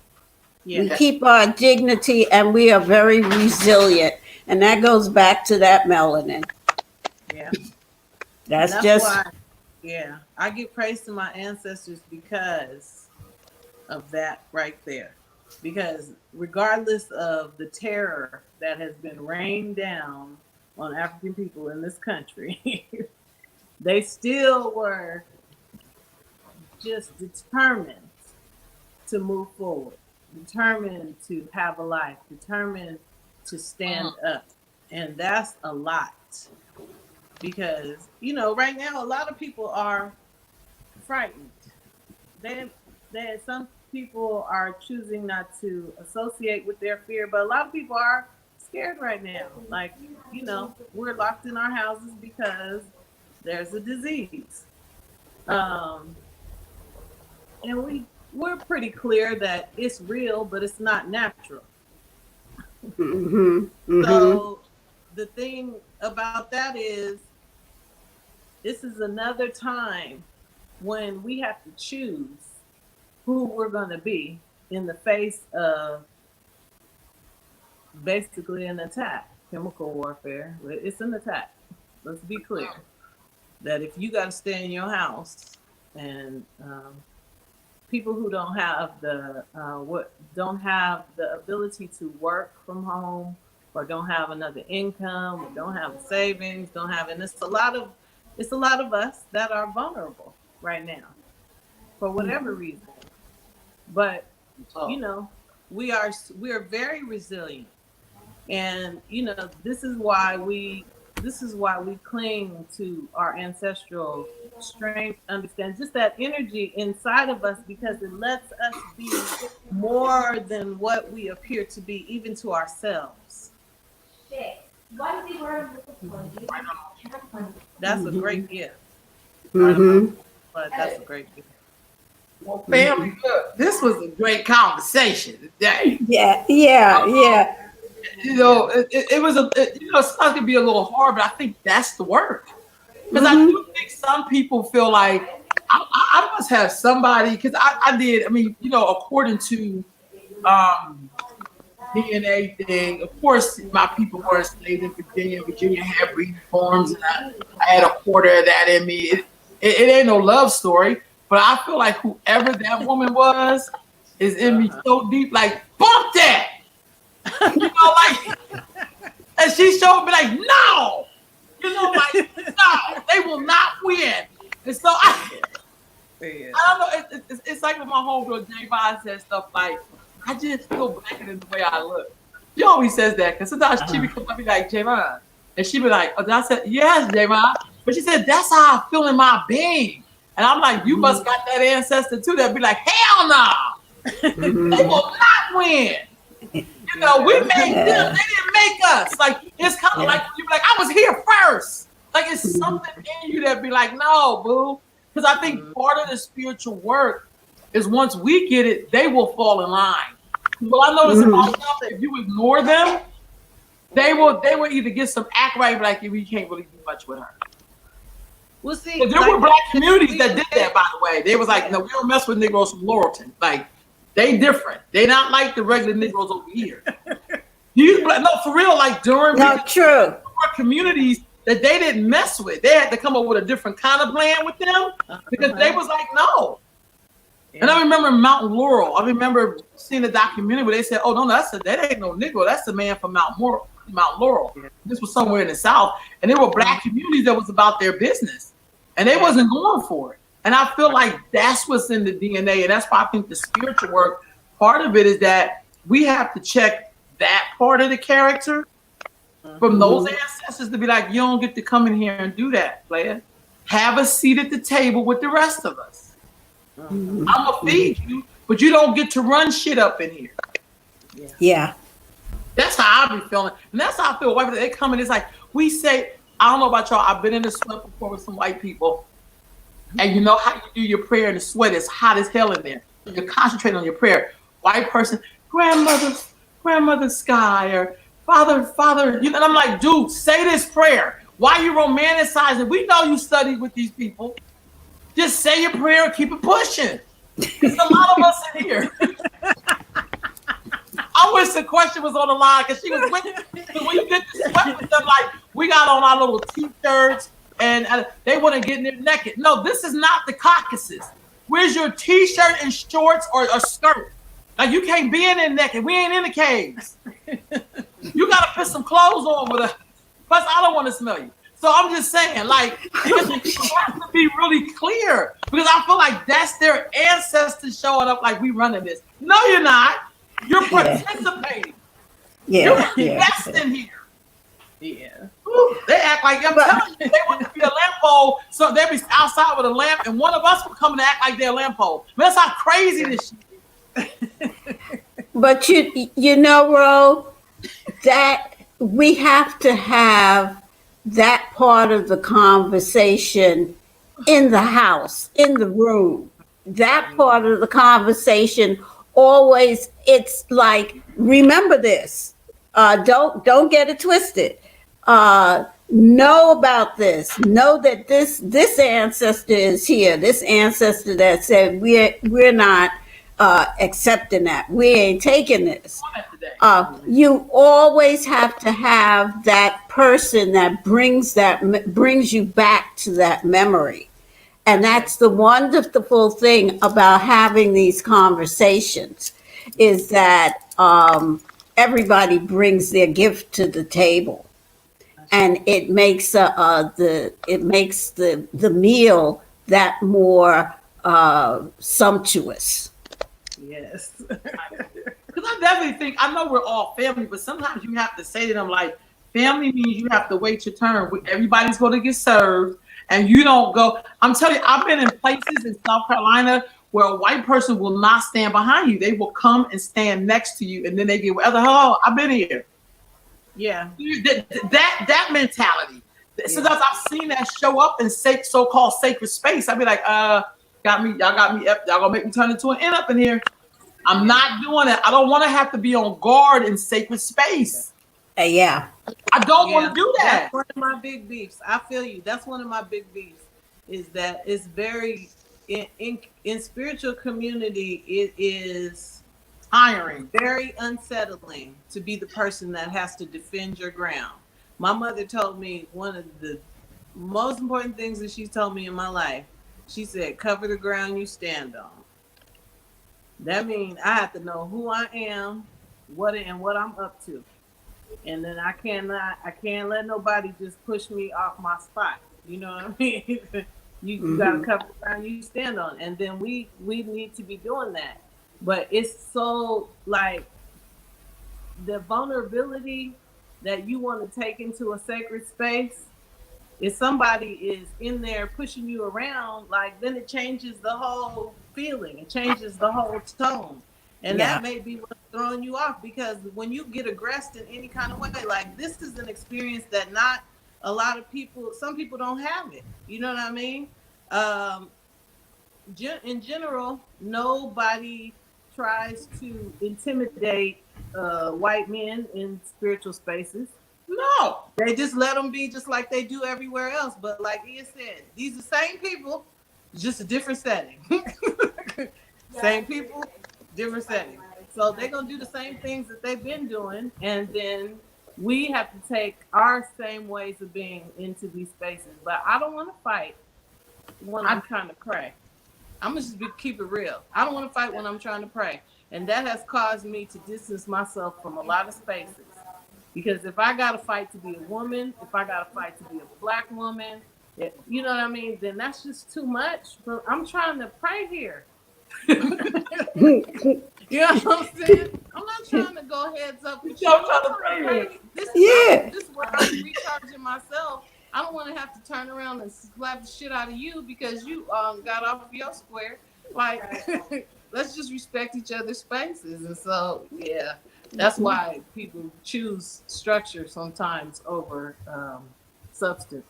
We keep our dignity and we are very resilient. And that goes back to that melanin. That's That's just why, yeah, I give praise to my ancestors because of that right there. Because regardless of the terror that has been rained down on African people in this country, they still were just determined to move forward, determined to have a life, determined to stand up. And that's a lot because, right now, a lot of people are frightened. They, some people are choosing not to associate with their fear, but a lot of people are scared right now. Like, we're locked in our houses because there's a disease. Um, and we're pretty clear that it's real, but it's not natural. So the thing about that is, this is another time when we have to choose who we're going to be in the face of basically an attack, chemical warfare. It's an attack. Let's be clear that if you got to stay in your house, and people who don't have don't have the ability to work from home, or don't have another income, or don't have savings, don't have, and it's a lot of us that are vulnerable right now for whatever reason. But we are very resilient, and this is why we cling to our ancestral strength, understand just that energy inside of us, because it lets us be more than what we appear to be, even to ourselves. That's a great gift. But that's a great gift. Well, family, look, this was a great conversation today. yeah. It was sometimes it can be a little hard, but I think that's the word. Because I do think some people feel like I must have somebody, because I did, according to DNA thing, of course, my people were enslaved in Virginia. Virginia had breeding farms, and I had a quarter of that in me. It ain't no love story, but I feel like whoever that woman was is in me so deep, like, bump that! And she showed me, like, no! No, they will not win. And so I don't know, it's like when my homegirl Javon says stuff like, I just feel blacker than the way I look. She always says that, because sometimes she becomes like, Javon. And she be like, I said, yes, Javon. But she said, that's how I feel in my being. And I'm like, you must got that ancestor too that be like, hell no! They will not win. We made them, they didn't make us. Like, it's kind of like, you be like, I was here first. Like, it's something in you that be like, no, boo. Because I think part of the spiritual work is once we get it, they will fall in line. Well, I notice about them, if you ignore them, they will either get some act right, like, we can't really do much with her. Well, see, there were black communities that did that, by the way. They was like, no, we don't mess with Negroes from Laurelton. Like, they different. They not like the regular Negroes over here. No, for real, like during true communities that they didn't mess with. They had to come up with a different kind of plan with them because they was like, no. Yeah. And I remember Mount Laurel. I remember seeing a documentary where they said, oh, no, that ain't no Negro. That's the man from Mount Laurel. Yeah. This was somewhere in the South. And there were black communities that was about their business. And they wasn't going for it. And I feel like that's what's in the DNA. And that's why I think the spiritual work, part of it is that we have to check that part of the character from those ancestors to be like, you don't get to come in here and do that, player. Have a seat at the table with the rest of us. I'm going to feed you, but you don't get to run shit up in here. Yeah. That's how I be feeling. And that's how I feel. White, they come in, it's like, we say, I don't know about y'all, I've been in the sweat before with some white people. And you know how you do your prayer in the sweat, it's hot as hell in there. You're concentrating on your prayer. White person, grandmother sky, or father, and I'm like, dude, say this prayer. Why you romanticizing? We know you studied with these people. Just say your prayer and keep it pushing. There's a lot of us in here. I wish the question was on the line because she was with me. When you get the sweat with them, like, we got on our little t-shirts and they want to get in there naked. No, this is not the Caucasus. Where's your t-shirt and shorts or a skirt? Like, you can't be in there naked. We ain't in the caves. You got to put some clothes on with us. Plus, I don't want to smell you. So I'm just saying, like, it has to be really clear, because I feel like that's their ancestors showing up like we running this. No, you're not. You're participating. You're investing here. Yeah. Ooh, they act like, I'm telling you, they want to be a lamp pole, so they be outside with a lamp, and one of us will come and act like they're a lamp pole. That's how crazy this shit is. But you know, Ro, that we have to have that part of the conversation in the house, in the room. That part of the conversation always, it's like, remember this. Don't get it twisted. Know about this. Know that this ancestor is here. This ancestor that said we're not accepting that. We ain't taking this. You always have to have that person that brings you back to that memory. And that's the wonderful thing about having these conversations, is that everybody brings their gift to the table, and it makes the meal that more sumptuous. Yes. Because I definitely think, I know we're all family, but sometimes you have to say to them, like, family means you have to wait your turn. Everybody's going to get served, and you don't go. I'm telling you, I've been in places in South Carolina where a white person will not stand behind you. They will come and stand next to you, and then they get, hello, I've been here. Yeah. That mentality. Sometimes I've seen that show up in so-called sacred space. I'd be like, y'all got me, y'all gonna make me turn into an N up in here. I'm not doing it. I don't want to have to be on guard in sacred space. Yeah. I don't want to do that. That's one of my big beefs. I feel you. That's one of my big beefs, is that it's very, in spiritual community, it is Tiring. very unsettling to be the person that has to defend your ground. My mother told me one of the most important things that she's told me in my life. She said, cover the ground you stand on. That means I have to know who I am, what I'm up to. And then I can't let nobody just push me off my spot. You know what I mean? You gotta cover the ground you stand on. And then we need to be doing that. But it's so, like, the vulnerability that you want to take into a sacred space, if somebody is in there pushing you around, like, then it changes the whole feeling. It changes the whole tone. And that may be what's throwing you off, because when you get aggressed in any kind of way, like, this is an experience that not a lot of people, some people don't have it. You know what I mean? In general, nobody tries to intimidate white men in spiritual spaces. No. They just let them be just like they do everywhere else. But like Ia said, these are the same people, just a different setting. Same people, different setting. So they're going to do the same things that they've been doing. And then we have to take our same ways of being into these spaces. But I don't want to fight when I'm trying to pray. I'm going to just keep it real. I don't want to fight when I'm trying to pray. And that has caused me to distance myself from a lot of spaces. Because if I got to fight to be a woman, if I got to fight to be a black woman, you know what I mean, then that's just too much. But I'm trying to pray here. You know what I'm saying? I'm not trying to go heads up with you. I'm trying to pray. This is where I'm recharging myself. I don't want to have to turn around and slap the shit out of you because you got off of your square. Like, let's just respect each other's spaces. And so, yeah, that's why people choose structure sometimes over substance.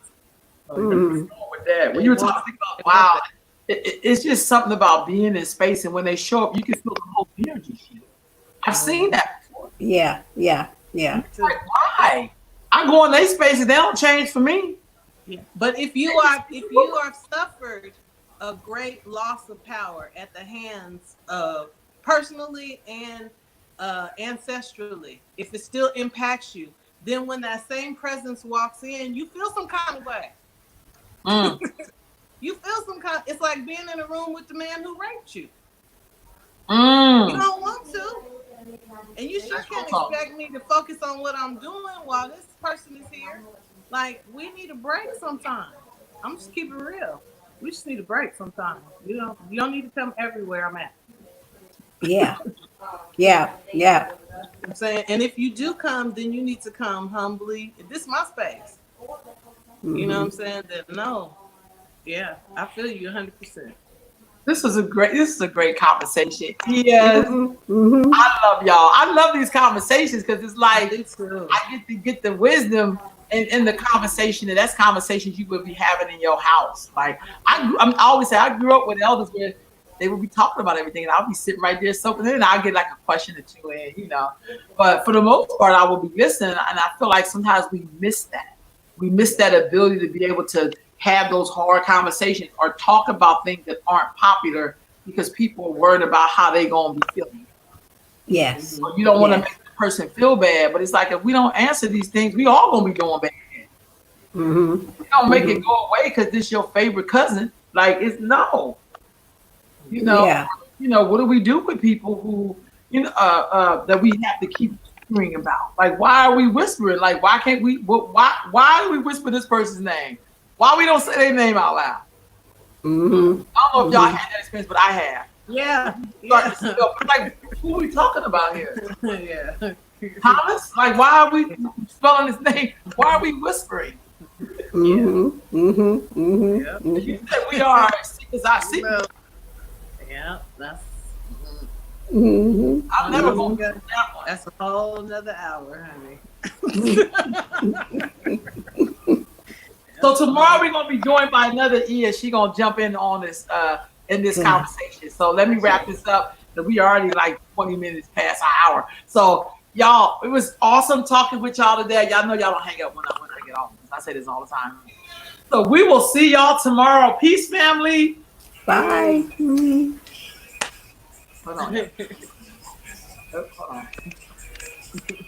With that, when you were talking about, wow, it's just something about being in space, and when they show up, you can feel the whole energy shift. I've seen that before. Yeah. Like, why? I go in their spaces, they don't change for me. Yeah. But if you are suffered a great loss of power at the hands of, personally and ancestrally, if it still impacts you, then when that same presence walks in, you feel some kind of way. Mm. You feel some kind. It's like being in a room with the man who raped you. You Mm. don't want to, and you sure can't expect me to focus on what I'm doing while this person is here. Like, we need a break sometime. I'm just keeping it real. We just need a break sometime. You don't need to come everywhere I'm at. Yeah. Yeah. Yeah. I'm saying, and if you do come, then you need to come humbly. This is my space. You know what I'm saying? Then no. Yeah, I feel you 100%. This is a great conversation. Yes. Mm-hmm. I love y'all. I love these conversations because it's like Me too. I get to get the wisdom in the conversation, and that's conversations you would be having in your house. Like I always say, I grew up with elders where they would be talking about everything, and I'll be sitting right there soaking in, and I'll get like a question or two in, you know. But for the most part, I will be listening, and I feel like sometimes we miss that. We miss that ability to be able to have those hard conversations or talk about things that aren't popular because people are worried about how they gonna be feeling. Yes. Or you don't want to Yes. make the person feel bad, but it's like if we don't answer these things, we all gonna be doing bad. Mm-hmm. You don't make it go away because this your favorite cousin. Like it's no. You know, Yeah. what do we do with people who, that we have to keep whispering about? Like, why are we whispering? Like, why can't we? Why do we whisper this person's name? Why we don't say their name out loud? Mm-hmm. I don't know if y'all had that experience, but I have. Yeah. Like, who are we talking about here? Yeah. Thomas? Like, why are we spelling his name? Why are we whispering? Mm-hmm. Mm-hmm. Mm-hmm. Yep. You said we are sick as I see. Well, yeah, that's Mm-hmm. I'm never going to get that one. that's a whole nother hour, honey. So tomorrow we're gonna be joined by another Ia. She gonna jump in on this conversation. So let me wrap this up. That we already like 20 minutes past our hour. So y'all, it was awesome talking with y'all today. Y'all know y'all don't hang up when I get off. I say this all the time. So we will see y'all tomorrow. Peace, family. Bye. Hold on. Hold on.